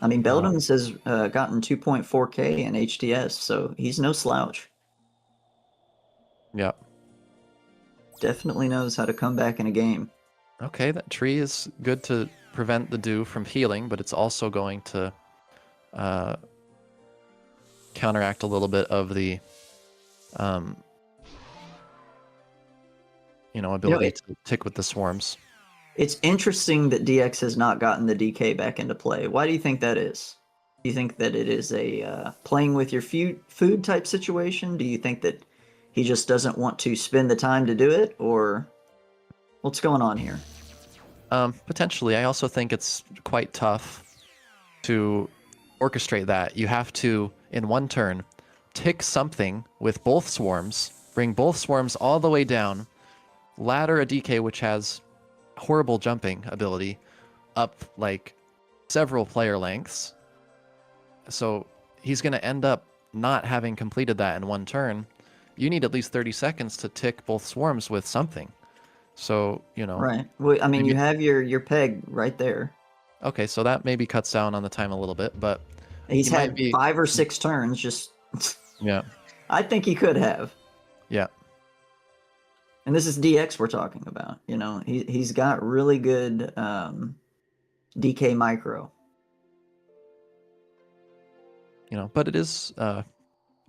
I mean, Beldams has gotten 2.4k in HTS, so he's no slouch. Yeah. Definitely knows how to come back in a game. Okay, that tree is good to prevent the Dew from healing, but it's also going to counteract a little bit of the ability to tick with the swarms. It's interesting that DX has not gotten the DK back into play. Why do you think that is? Do you think that it is a playing with your food type situation? Do you think that he just doesn't want to spend the time to do it? Or what's going on here? Potentially. I also think it's quite tough to orchestrate that. You have to, in one turn, tick something with both swarms, bring both swarms all the way down, ladder a DK which has horrible jumping ability up like several player lengths. So he's going to end up not having completed that in one turn. You need at least 30 seconds to tick both swarms with something. So, Right. Well, I mean, you have your peg right there. Okay, so that maybe cuts down on the time a little bit, but he's had 5 or 6 turns just yeah. I think he could have. Yeah. And this is DX we're talking about. He's got really good DK micro. But it is kind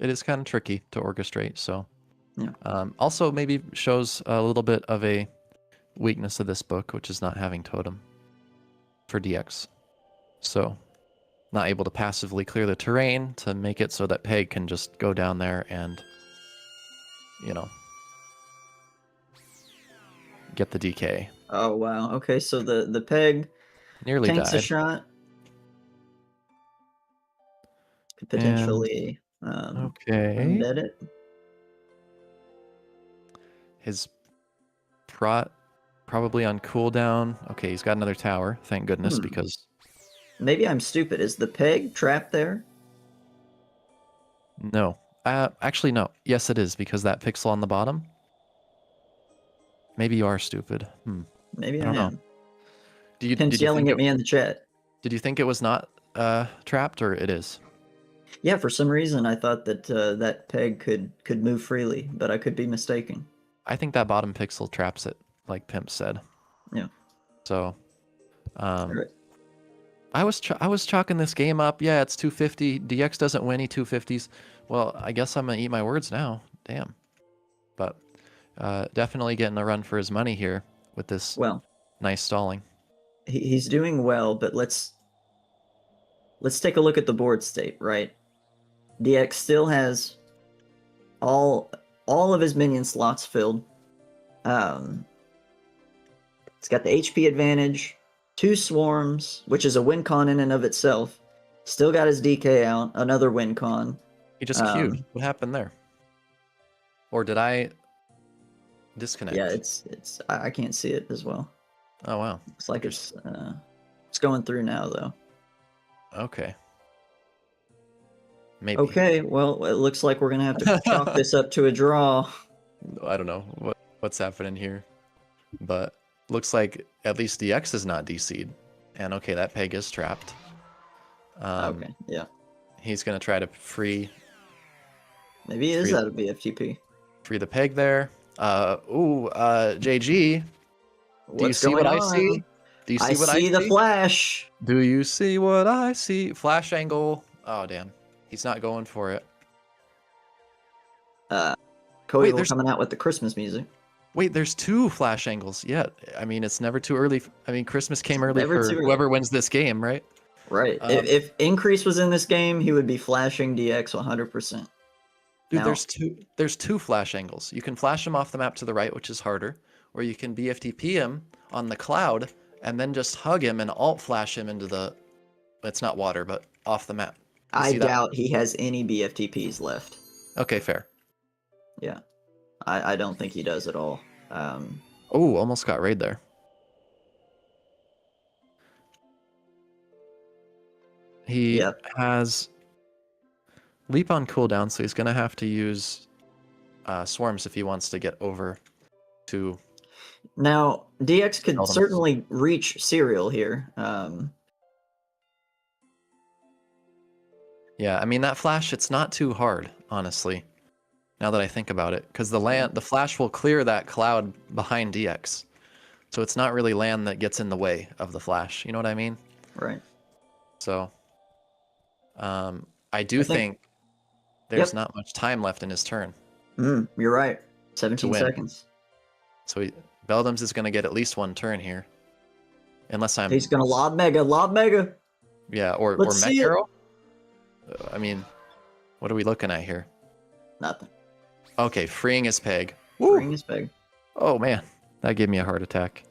of tricky to orchestrate. So, yeah. Also maybe shows a little bit of a weakness of this book, which is not having totem for DX. So, not able to passively clear the terrain to make it so that Peg can just go down there and, get the DK. Oh wow. Okay, so the Peg nearly tanks died. A shot. Could potentially embed it. His prot probably on cooldown. Okay, he's got another tower. Thank goodness, because maybe I'm stupid. Is the Peg trapped there? No. Actually, no. Yes, it is, because that pixel on the bottom. Maybe you are stupid. Maybe I don't know. Did yelling at me in the chat. Did you think it was not trapped, or it is? Yeah, for some reason I thought that that Peg could move freely, but I could be mistaken. I think that bottom pixel traps it, like Pimp said. Yeah. So, right. I was chalking this game up. Yeah, it's 250. DX doesn't win any 250s. Well, I guess I'm gonna eat my words now. Damn. But definitely getting a run for his money here with this nice stalling. He's doing well, but let's take a look at the board state, right? DX still has all of his minion slots filled. It's got the HP advantage, 2 swarms, which is a win con in and of itself. Still got his DK out, another win con. He just queued. What happened there? Or did I disconnect? Yeah, it's I can't see it as well. Oh wow. Looks like it's going through now though. Okay. Maybe. Okay, well, it looks like we're gonna have to chalk this up to a draw. I don't know what's happening here, but looks like at least DX is not DC'd, and okay, that Peg is trapped. Okay, yeah. He's gonna try to free. Maybe he is out of BFTP. Free the Peg there. JG. Do you see what I see? Do you see what I see? The flash. Do you see what I see? Flash angle. Oh damn. He's not going for it. Cody coming out with the Christmas music. Wait, there's 2 flash angles. Yeah, I mean, it's never too early. I mean, Christmas came early for whoever wins this game, right? Right. If Increase was in this game, he would be flashing DX 100%. Dude, there's two flash angles. You can flash him off the map to the right, which is harder, or you can BFTP him on the cloud and then just hug him and alt flash him into the... It's not water, but off the map. I see that? doubt he has any BFTPs left. Okay, fair. Yeah, I don't think he does at all. Oh, almost got raid there. He Yep. has leap on cooldown, so he's gonna have to use swarms if he wants to get over to. Now, DX could Beldams. certainly reach Serial here. Yeah, I mean that flash, it's not too hard, honestly. Now that I think about it, because the flash will clear that cloud behind DX, so it's not really land that gets in the way of the flash. You know what I mean? Right. So, I do think there's not much time left in his turn You're right. to 17 win. seconds. So Beldams is going to get at least one turn here, unless I'm. He's gonna lob Mega. Yeah, or Let's Mech see it. Arrow. I mean, what are we looking at here? Nothing. Okay, freeing his peg. Freeing his peg. Oh man, that gave me a heart attack.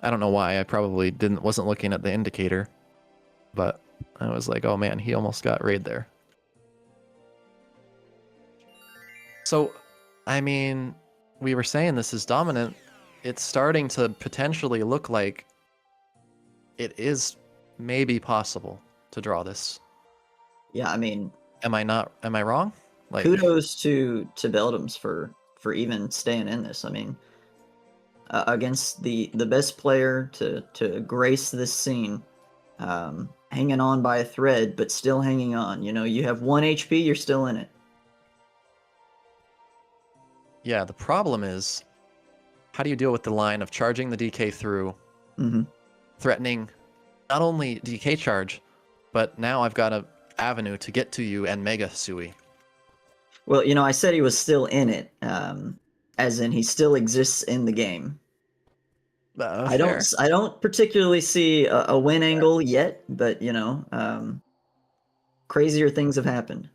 I don't know why. I probably wasn't looking at the indicator, but I was like, oh man, he almost got raid there. So, I mean, we were saying this is dominant. It's starting to potentially look like it is maybe possible to draw this. Yeah, I mean, Am I wrong? Like, kudos to Beldams for even staying in this. I mean, against the best player to grace this scene, hanging on by a thread, but still hanging on. You know, you have 1 HP, you're still in it. yeah, the problem is, how do you deal with the line of charging the DK through, threatening not only DK charge, but now I've got an avenue to get to you and Mega Sui. Well, you know, I said he was still in it, as in he still exists in the game. I don't particularly see a win angle yet, but you know, crazier things have happened.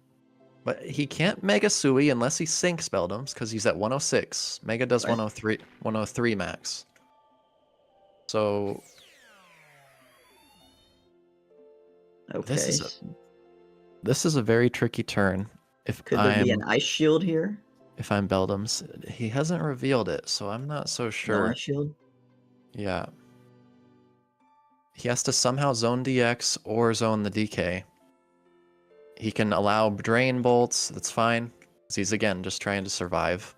But he can't Mega Sui unless he sinks Beldams, because he's at 106. Mega does 103 max. So Okay. this is a very tricky turn. Could there be an ice shield here? If I'm Beldams, he hasn't revealed it, so I'm not so sure. No ice shield? Yeah. He has to somehow zone DX or zone the DK. He can allow drain bolts, that's fine. 'Cause he's, again, just trying to survive.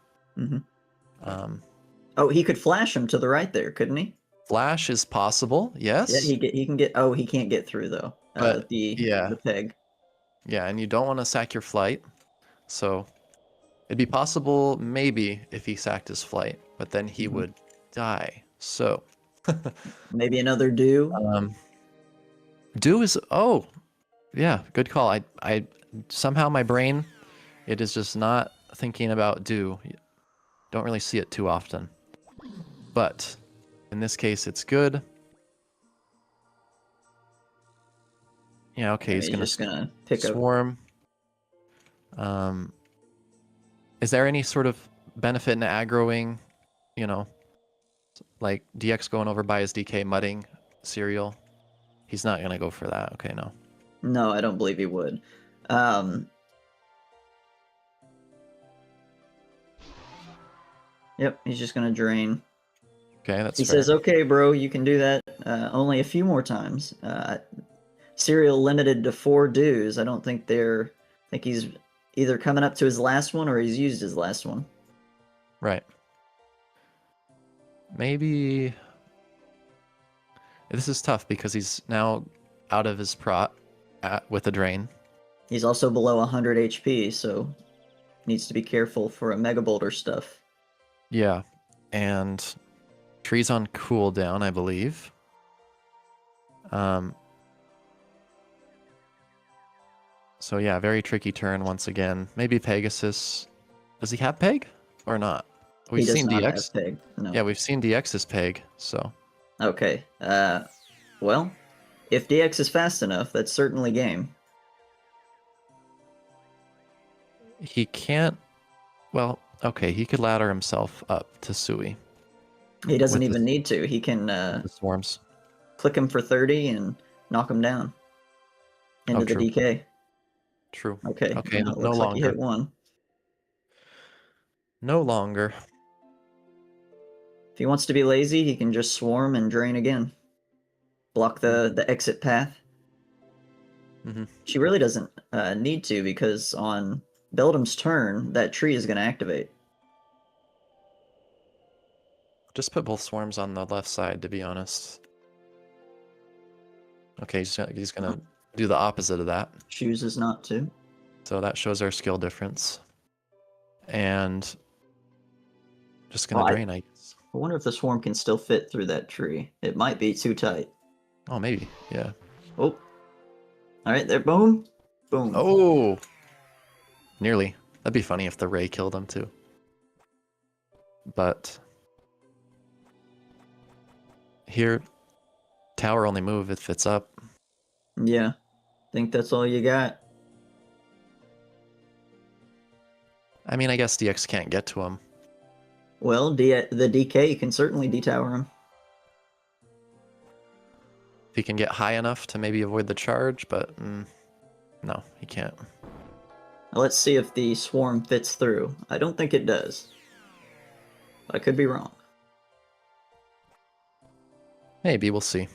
Oh, he could flash him to the right there, couldn't he? Flash is possible, yes. Yeah, he can get. Oh, he can't get through though. But, the peg. Yeah, and you don't want to sack your flight. So it'd be possible, maybe, if he sacked his flight, but then he would die. So maybe another do. Do is yeah, good call. I somehow my brain, it is just not thinking about do. Don't really see it too often. But in this case it's good. Yeah, okay, he's gonna pick swarm. Is there any sort of benefit in aggroing, you know, like DX going over by his DK mudding Serial? He's not gonna go for that. Okay, no. No, I don't believe he would. Yep, he's just gonna drain. Okay, that's He fair. says, "Okay, bro, you can do that. Only a few more times. Serial limited to 4 dues. I don't think I think he's either coming up to his last one or he's used his last one." Right. Maybe this is tough because he's now out of his prot with a drain. He's also below 100 HP, so needs to be careful for a Mega Boulder stuff. Yeah, and tree's on cooldown, I believe. So yeah, very tricky turn once again. Maybe Pegasus. Does he have Peg or not? We've seen DX. Have peg. No. Yeah, we've seen DX's Peg, so. Okay. Well, if DX is fast enough, that's certainly game. He can't. Well, okay, he could ladder himself up to Sui. He doesn't even need to. He can The swarms. click him for 30 and knock him down. into the true. DK. True. Okay, Okay, now it no looks like you longer. hit one. No longer. If he wants to be lazy, he can just swarm and drain again. Block the exit path. Mm-hmm. She really doesn't need to, because on Beldam's turn, that tree is going to activate. Just put both swarms on the left side, to be honest. Okay, he's gonna do the opposite of that. Chooses not to. So that shows our skill difference. And just gonna Well, drain, I guess. I wonder if the swarm can still fit through that tree. It might be too tight. Oh, maybe. Yeah. Oh. Alright, there. Boom. Boom. Oh! Nearly. That'd be funny if the Ray killed him, too. But here, tower only move if it's up. Yeah. Think that's all you got. I mean, I guess DX can't get to him. Well, the DK can certainly detower him. If he can get high enough to maybe avoid the charge, but no, he can't. Let's see if the swarm fits through. I don't think it does. But I could be wrong. Maybe, we'll see.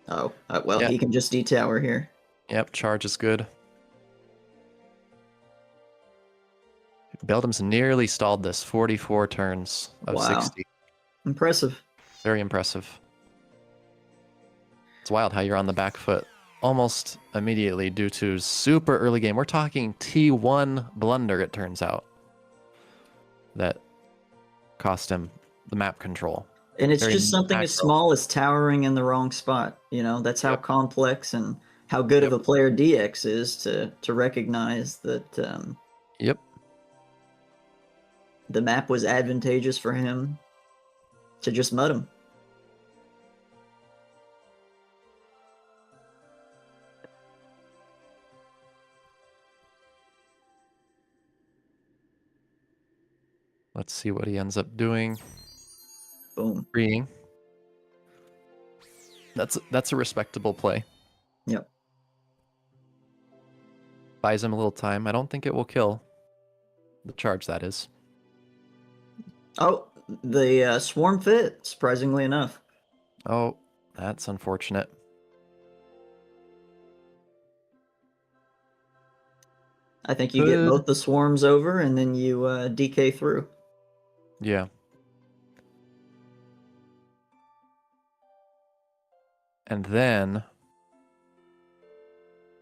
Oh, well, Yeah. he can just detower here. Yep, charge is good. Beldam's nearly stalled this. 44 turns of Wow. 60. Impressive. Very impressive. It's wild how you're on the back foot almost immediately due to super early game. We're talking T1 blunder, it turns out, that cost him the map control. And it's Very just something as macro. small as towering in the wrong spot. You know, that's how Yep. complex and how good of Yep. a player DX is to recognize that Yep. the map was advantageous for him to just mud him. Let's see what he ends up doing. Boom. Freeing. That's a respectable play. Yep. Buys him a little time. I don't think it will kill. The charge, that is. Oh, the swarm fit, surprisingly enough. Oh, that's unfortunate. I think you get Good. both the swarms over, and then you DK through. Yeah. And then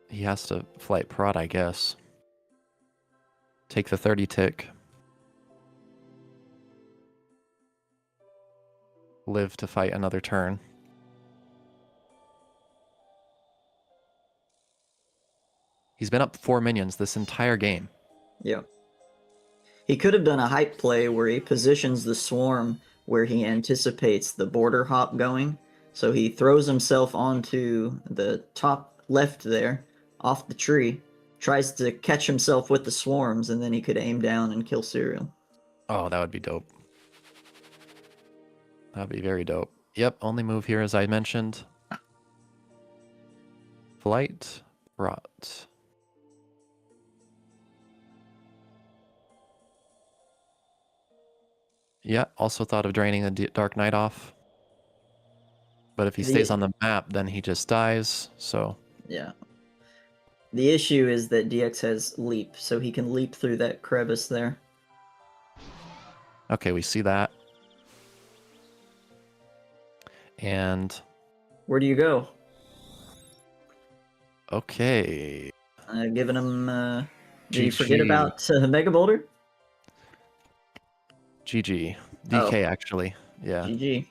he has to flight prod, I guess. Take the 30 tick. Live to fight another turn. He's been up 4 minions this entire game. Yeah. He could have done a hype play where he positions the swarm where he anticipates the border hop going. So he throws himself onto the top left there, off the tree, tries to catch himself with the swarms, and then he could aim down and kill Serial. Oh, that would be dope. That would be very dope. Yep, only move here as I mentioned. Flight brought. Yeah, also thought of draining the Dark Knight off. But if he stays on the map, then he just dies, so... Yeah. The issue is that DX has leap, so he can leap through that crevice there. Okay, we see that. And... Where do you go? Okay. Giving him... did you GG. forget about Mega Boulder? GG. DK, actually. Yeah. GG.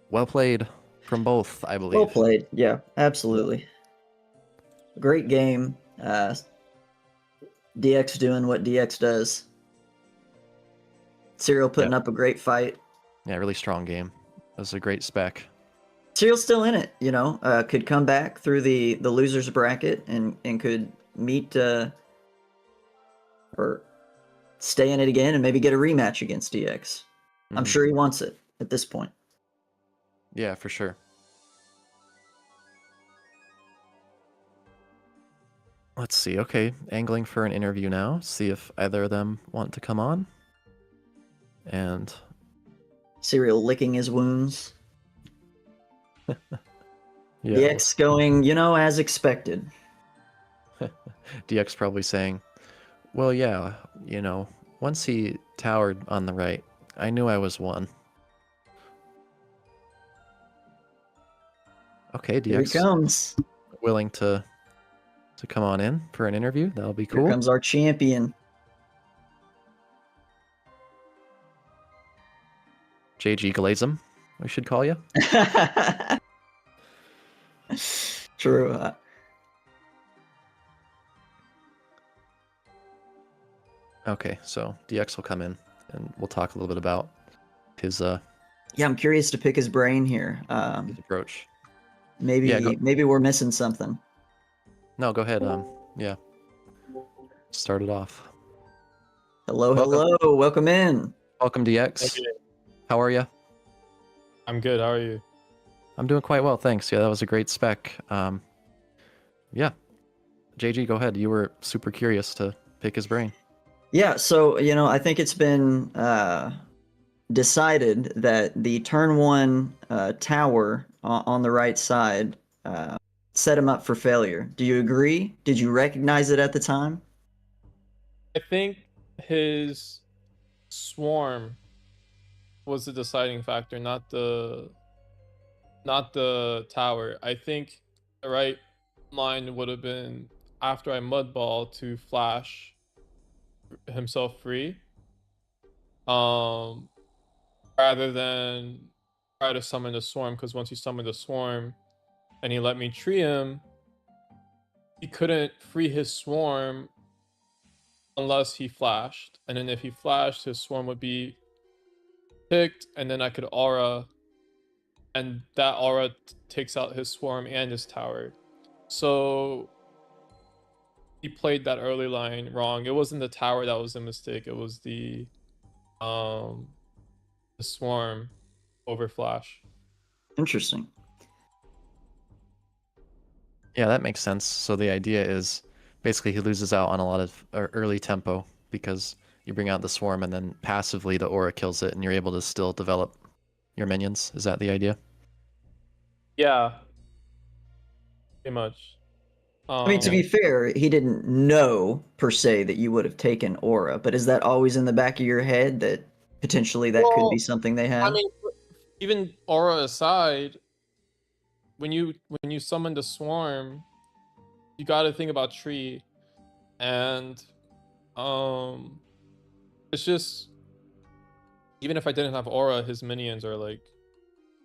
Well played from both, I believe. Well played. Yeah, absolutely. Great game. DX doing what DX does. Serial putting up a great fight. Yeah, really strong game. That was a great spec. Serial's still in it, you know. Could come back through the losers bracket and could meet or stay in it again and maybe get a rematch against DX. I'm sure he wants it at this point. Yeah, for sure. Let's see. Okay, angling for an interview now. See if either of them want to come on. And Serial licking his wounds. yeah, DX going, as expected. DX probably saying, "Well, yeah, once he towered on the right, I knew I was one." Okay, Here he DX comes. willing to come on in for an interview. That'll be Here cool. comes our champion. JG Glazem, we should call you. True. Okay, so DX will come in and we'll talk a little bit about his Yeah, I'm curious to pick his brain here. his approach. Maybe Yeah, maybe we're missing something. No, go ahead. Yeah, start it off. Hello, Welcome. hello, welcome in. Welcome, DX. Thank you. How are you? I'm good. How are you? I'm doing quite well, thanks. Yeah, that was a great spec. Yeah, JG, go ahead. You were super curious to pick his brain. Yeah, so I think it's been decided that the turn one tower on the right side set him up for failure. Do you agree? Did you recognize it at the time? I think his swarm was the deciding factor, not the tower. I think the right line would have been after I mudball to flash himself free, rather than try to summon the swarm. Because once he summoned the swarm, and he let me tree him, he couldn't free his swarm unless he flashed. And then if he flashed, his swarm would be picked, and then I could aura, and that aura takes out his swarm and his tower. So he played that early line wrong. It wasn't the tower that was a mistake. It was the swarm over flash. Interesting. Yeah, that makes sense. So the idea is basically he loses out on a lot of early tempo because you bring out the swarm and then passively the aura kills it and you're able to still develop your minions. Is that the idea? Yeah, pretty much. I mean, to be fair, he didn't know per se that you would have taken aura, but is that always in the back of your head that potentially that could be something they had? I mean, even aura aside, when you summon the swarm, you got to think about tree, and it's just, even if I didn't have aura, his minions are like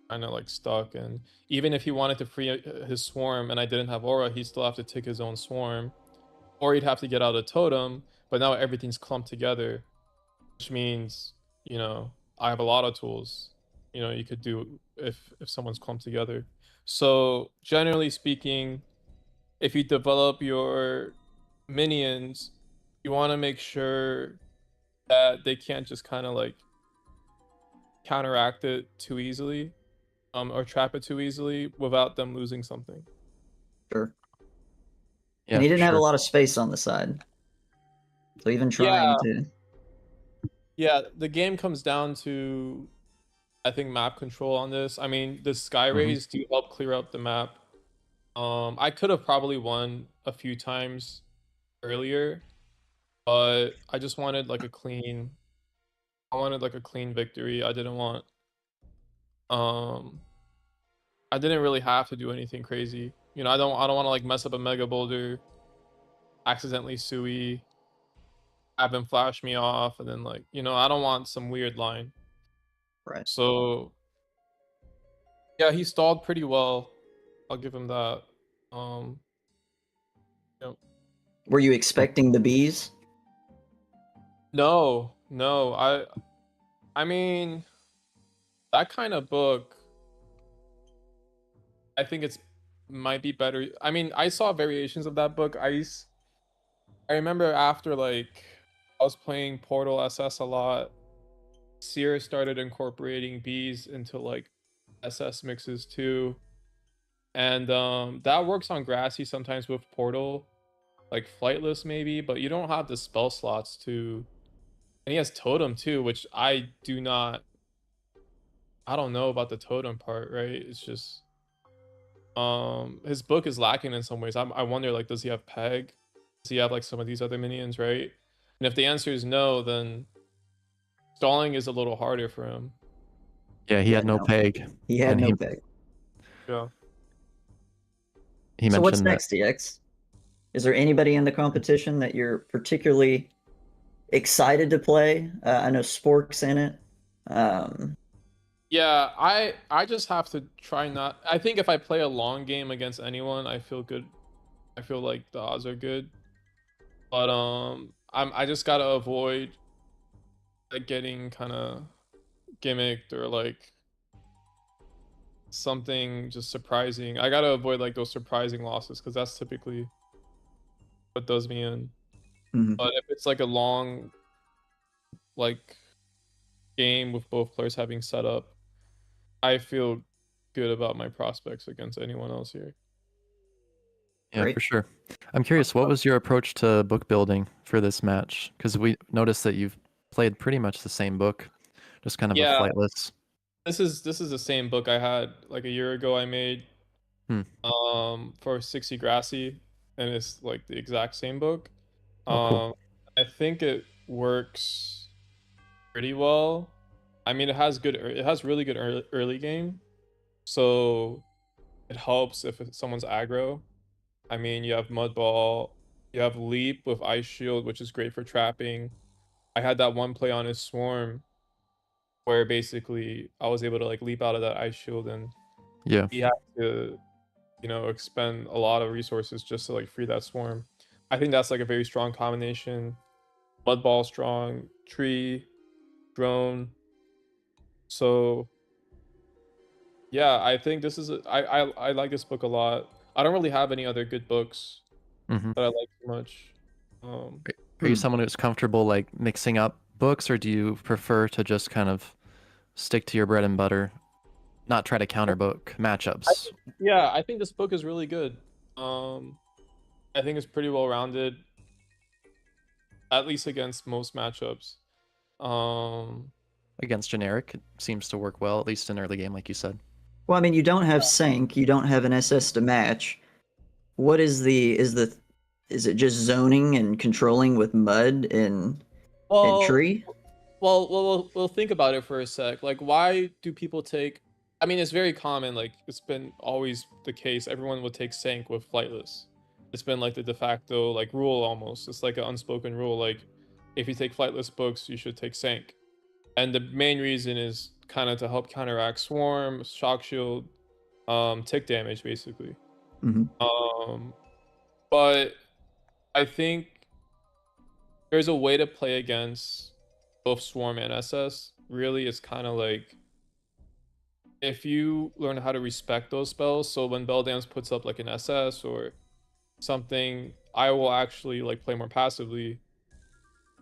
kind of like stuck, and even if he wanted to free his swarm and I didn't have aura, he'd still have to take his own swarm, or he'd have to get out a totem. But now everything's clumped together, which means I have a lot of tools you could do if someone's clumped together. So generally speaking, if you develop your minions, you want to make sure that they can't just kind of like counteract it too easily, or trap it too easily without them losing something. Sure. Yeah, And he didn't have a sure. lot of space on the side. So even trying to... Yeah, the game comes down to, I think, map control on this. I mean, the sky rays do help clear up the map. I could have probably won a few times earlier, but I just wanted like a clean victory. I didn't want I didn't really have to do anything crazy. I don't want to like mess up a mega boulder, accidentally sui, have him flash me off, and then like, I don't want some weird line. Right. So yeah, he stalled pretty well. I'll give him that. Were you expecting the bees? No. I mean, that kind of book, I think it's might be better. I mean, I saw variations of that book. I remember after like I was playing Portal SS a lot, Seer started incorporating bees into like SS mixes too. And that works on grassy sometimes with Portal, like Flightless maybe, but you don't have the spell slots to. And he has Totem too, which I do not. I don't know about the Totem part, right? It's just his book is lacking in some ways. I wonder, like, does he have Peg? Does he have like some of these other minions, right? And if the answer is no, then stalling is a little harder for him. Yeah, he Yeah, had no no. peg. He had And no pick. Yeah. He So what's mentioned that. next, DX? Is there anybody in the competition that you're particularly excited to play? I know Spork's in it. Yeah, I just have to try not. I think if I play a long game against anyone, I feel good. I feel like the odds are good. But I just gotta avoid like getting kind of gimmicked or like something just surprising. I gotta avoid like those surprising losses because that's typically what does me in. Mhm. But if it's like a long like game with both players having set up, I feel good about my prospects against anyone else here. Yeah, Great. for sure. I'm curious, what was your approach to book building for this match? Because we noticed that you've played pretty much the same book, just kind of a Yeah, flightless. this is the same book I had like a year ago. I made Hmm. for 60 Grassy, and it's like the exact same book. Oh, cool. I think it works pretty well. I mean, it has really good early game, so it helps if someone's aggro. I mean, you have Mud Ball, you have Leap with Ice Shield, which is great for trapping. I had that one play on his Swarm where basically I was able to like leap out of that Ice Shield, and Yeah. he had to, expend a lot of resources just to like free that Swarm. I think that's like a very strong combination. Mud Ball strong, Tree, Drone. So yeah, I think this is I like this book a lot. I don't really have any other good books Hmm. that I like too much. Um, Are you Hmm. someone who's comfortable like mixing up books, or do you prefer to just kind of stick to your bread and butter, not try to counter book I matchups? think, yeah, I think this book is really good. I think it's pretty well rounded, at least against most matchups. Um, Against generic, it seems to work well, at least in early game, like you said. Well, I mean, you don't have Sync, you don't have an SS to match. What is it just zoning and controlling with Mud and well, Tree? well, think about it for a sec. Like, why do people take? I mean, it's very common. Like, it's been always the case. Everyone would take Sank with Flightless. It's been like the de facto like rule almost. It's like an unspoken rule. Like, if you take Flightless books, you should take Sank. And the main reason is kind of to help counteract Swarm, Shock Shield, tick damage, basically. Mhm. Um, but I think there's a way to play against both Swarm and SS. Really, it's kind of like if you learn how to respect those spells. So when Beldams puts up like an SS or something, I will actually like play more passively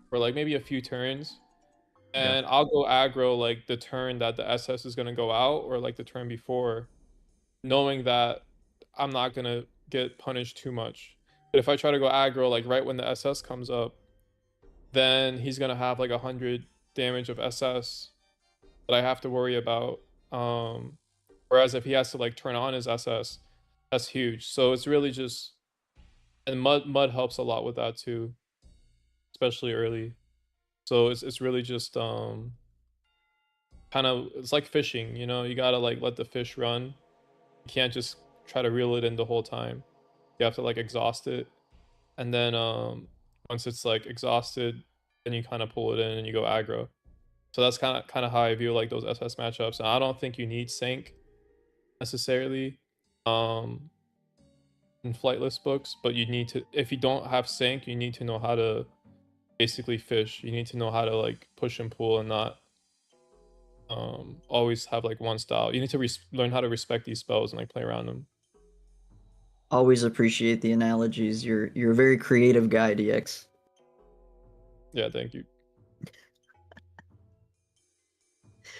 for like maybe a few turns, Yeah. and I'll go aggro like the turn that the SS is gonna go out or like the turn before, knowing that I'm not gonna get punished too much. But if I try to go aggro like right when the SS comes up, then he's gonna have like 100 damage of SS that I have to worry about. Um, Whereas if he has to like turn on his SS, that's huge. So it's really just, and mud helps a lot with that too, especially early. So it's really just kind of, it's like fishing, you gotta like let the fish run. You can't just try to reel it in the whole time. You have to like exhaust it, and then once it's like exhausted, then you kind of pull it in and you go aggro. So that's kind of how I view like those SS matchups. And I don't think you need sync necessarily um in flightless books, but you need to, if you don't have sync, you need to know how to basically fish. You need to know how to like push and pull and not always have like one style. You need to learn how to respect these spells and like play around them. Always appreciate the analogies. You're a very creative guy, DX. Yeah, thank you.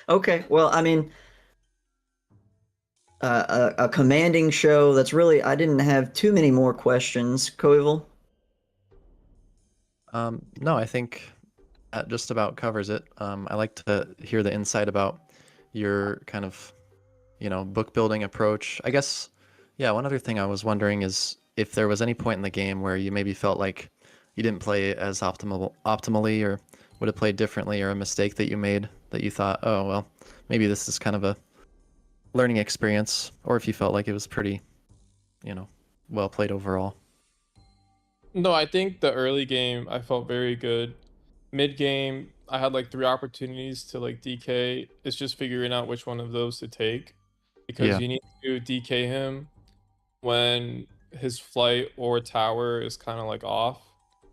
Okay, well, I mean, a commanding show. That's really. I didn't have too many more questions, Coival. No, I think that just about covers it. I like to hear the insight about your kind of, book building approach. I guess, yeah, one other thing I was wondering is if there was any point in the game where you maybe felt like you didn't play as optimally or would have played differently, or a mistake that you made that you thought, oh, well, maybe this is kind of a learning experience, or if you felt like it was pretty, well played overall. No, I think the early game I felt very good. Mid game, I had like 3 opportunities to like DK. It's just figuring out which one of those to take, because Yeah. you need to DK him when his flight or tower is kind of like off,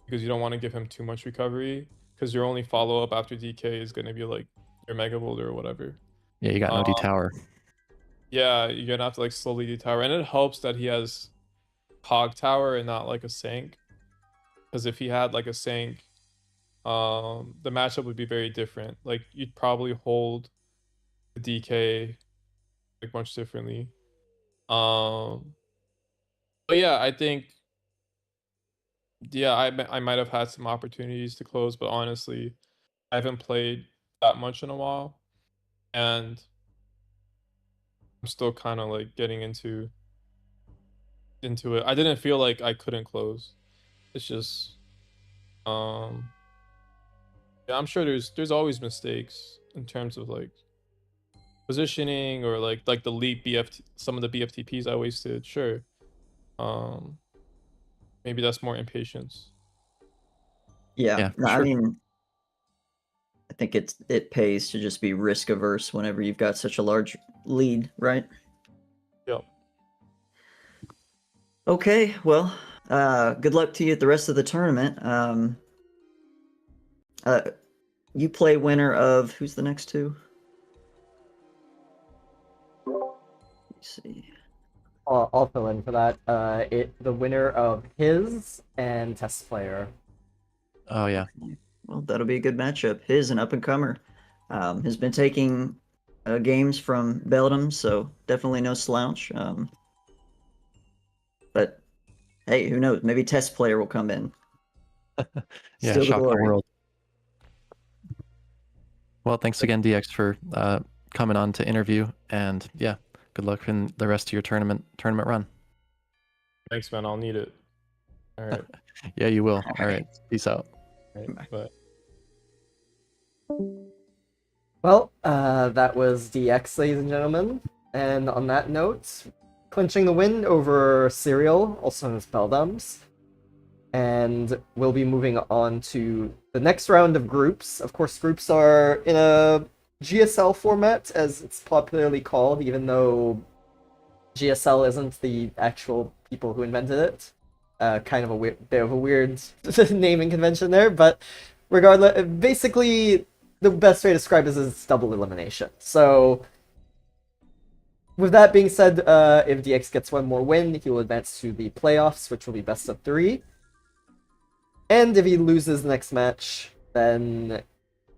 because you don't want to give him too much recovery, because your only follow up after DK is going to be like your Mega Boulder or whatever. Yeah, you got no Um, D tower. yeah, you're gonna have to like slowly D-tower, and it helps that he has Hog Tower and not like a Sank, because if he had like a Sank, the matchup would be very different. Like you'd probably hold the DK like much differently. Um, but yeah, I think yeah, I might have had some opportunities to close, but honestly, I haven't played that much in a while, and I'm still kind of like getting into it. I didn't feel like I couldn't close. It's just um yeah, I'm sure there's always mistakes in terms of like positioning, or like the leap BFT, some of the BFTPs I wasted. Sure. Um Maybe that's more impatience. Yeah, Yeah, for no, I sure. mean, I think it pays to just be risk averse whenever you've got such a large lead, right? Yep. Okay, well, good luck to you at the rest of the tournament. Uh, you play winner of who's the next two? Let's see. I'll fill in for that. The winner of his and test player. Oh yeah. Well, that'll be a good matchup. His an up and comer, has been taking games from Belgium, so definitely no slouch. But hey, who knows? Maybe test player will come in. Yeah, Still the shock the glory. world. Well, thanks again, DX, for coming on to interview, and yeah, good luck in the rest of your tournament run. Thanks, man. I'll need it. All right. Yeah, you will. All right. Peace out. All right. Bye. Well, that was DX, ladies and gentlemen. And on that note, clinching the win over Serial, also known as Beldams. And we'll be moving on to the next round of groups. Of course, groups are in a GSL format, as it's popularly called, even though GSL isn't the actual people who invented it. Kind of a bit of a weird naming convention there, but regardless, basically, the best way to describe this is double elimination. So, with that being said, if DX gets one more win, he will advance to the playoffs, which will be best of 3. And if he loses the next match, then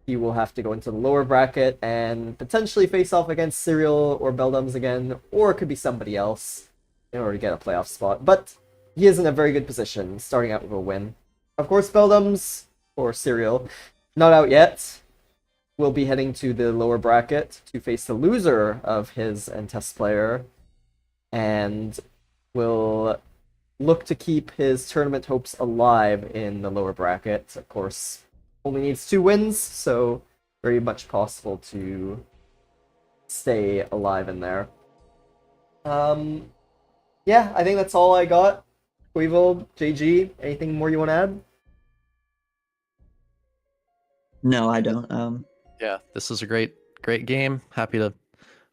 he will have to go into the lower bracket and potentially face off against Serial or Beldams again, or it could be somebody else in order to get a playoff spot. But he is in a very good position, starting out with a win. Of course, Beldams, or Serial, not out yet, will be heading to the lower bracket to face the loser of his and test player, and will look to keep his tournament hopes alive in the lower bracket. Of course, only needs 2 wins, so very much possible to stay alive in there. Yeah, I think that's all I got. Weevil, JG, anything more you want to add? No, I don't. Yeah, this was a great game. Happy to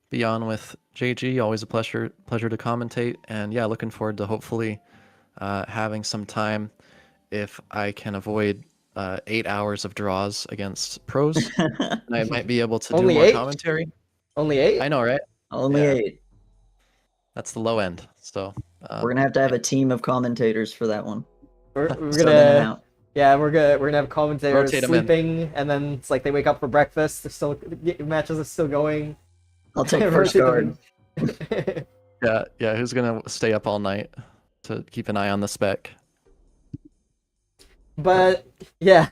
be on with JG. Always a pleasure to commentate. And yeah, looking forward to hopefully having some time, if I can avoid 8 hours of draws against pros. I might be able to do Only more 8? commentary. Only 8? I know, right? Only Yeah. 8. That's the low end. So We're gonna have a team of commentators for that one. We're Sub in and gonna out. Yeah, we're gonna have commentators Rotate 'em in. sleeping, and then it's like they wake up for breakfast. They're still matches are still going. I'll take first Rotate guard. them in. yeah. Who's gonna stay up all night to keep an eye on the spec? But yeah,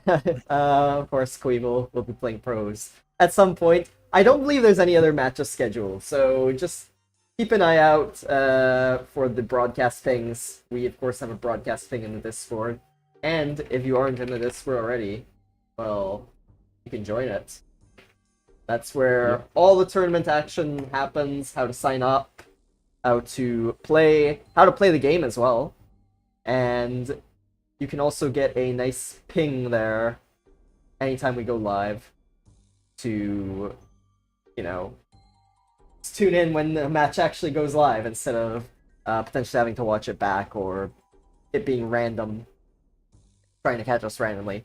of course, Queevil will be playing pros at some point. I don't believe there's any other matches scheduled, so just keep an eye out for the broadcast things. We of course have a broadcast thing in the Discord, and if you aren't in the Discord already, well, you can join it. That's where all the tournament action happens. How to sign up, how to play the game as well, and you can also get a nice ping there anytime we go live to, you know, tune in when the match actually goes live instead of potentially having to watch it back or it being random, trying to catch us randomly.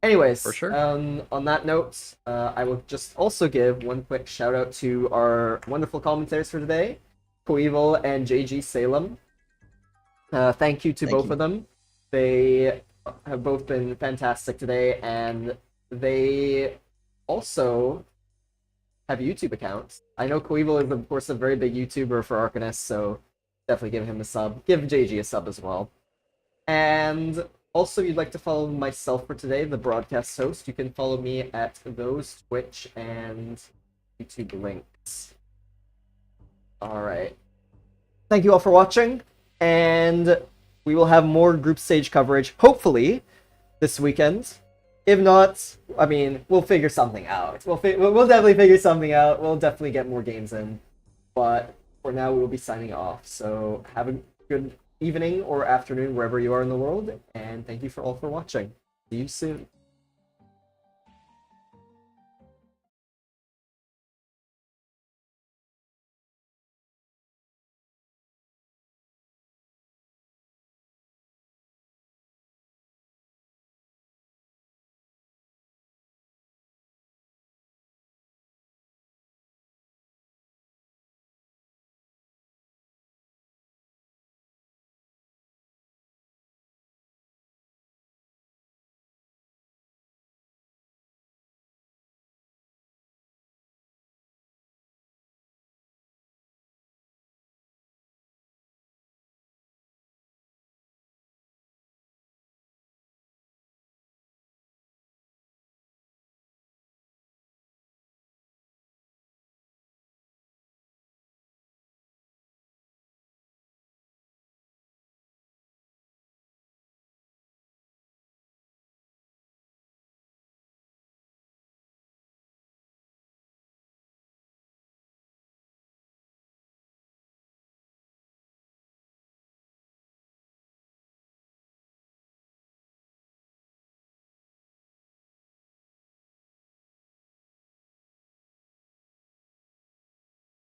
Anyways, For sure. On that note, I will just also give one quick shout out to our wonderful commentators for today, Coevil and JG Salem. Thank you to both of them. They have both been fantastic today, and they also have YouTube accounts. I know Coevil is, of course, a very big YouTuber for Arcanists, so definitely give him a sub. Give JG a sub as well. And also, if you'd like to follow myself for today, the broadcast host, you can follow me at those Twitch and YouTube links. Alright. Thank you all for watching, and we will have more group stage coverage, hopefully, this weekend. If not, I mean, we'll figure something out. We'll definitely figure something out. We'll definitely get more games in. But for now, we will be signing off. So have a good evening or afternoon wherever you are in the world, and thank you all for watching. See you soon.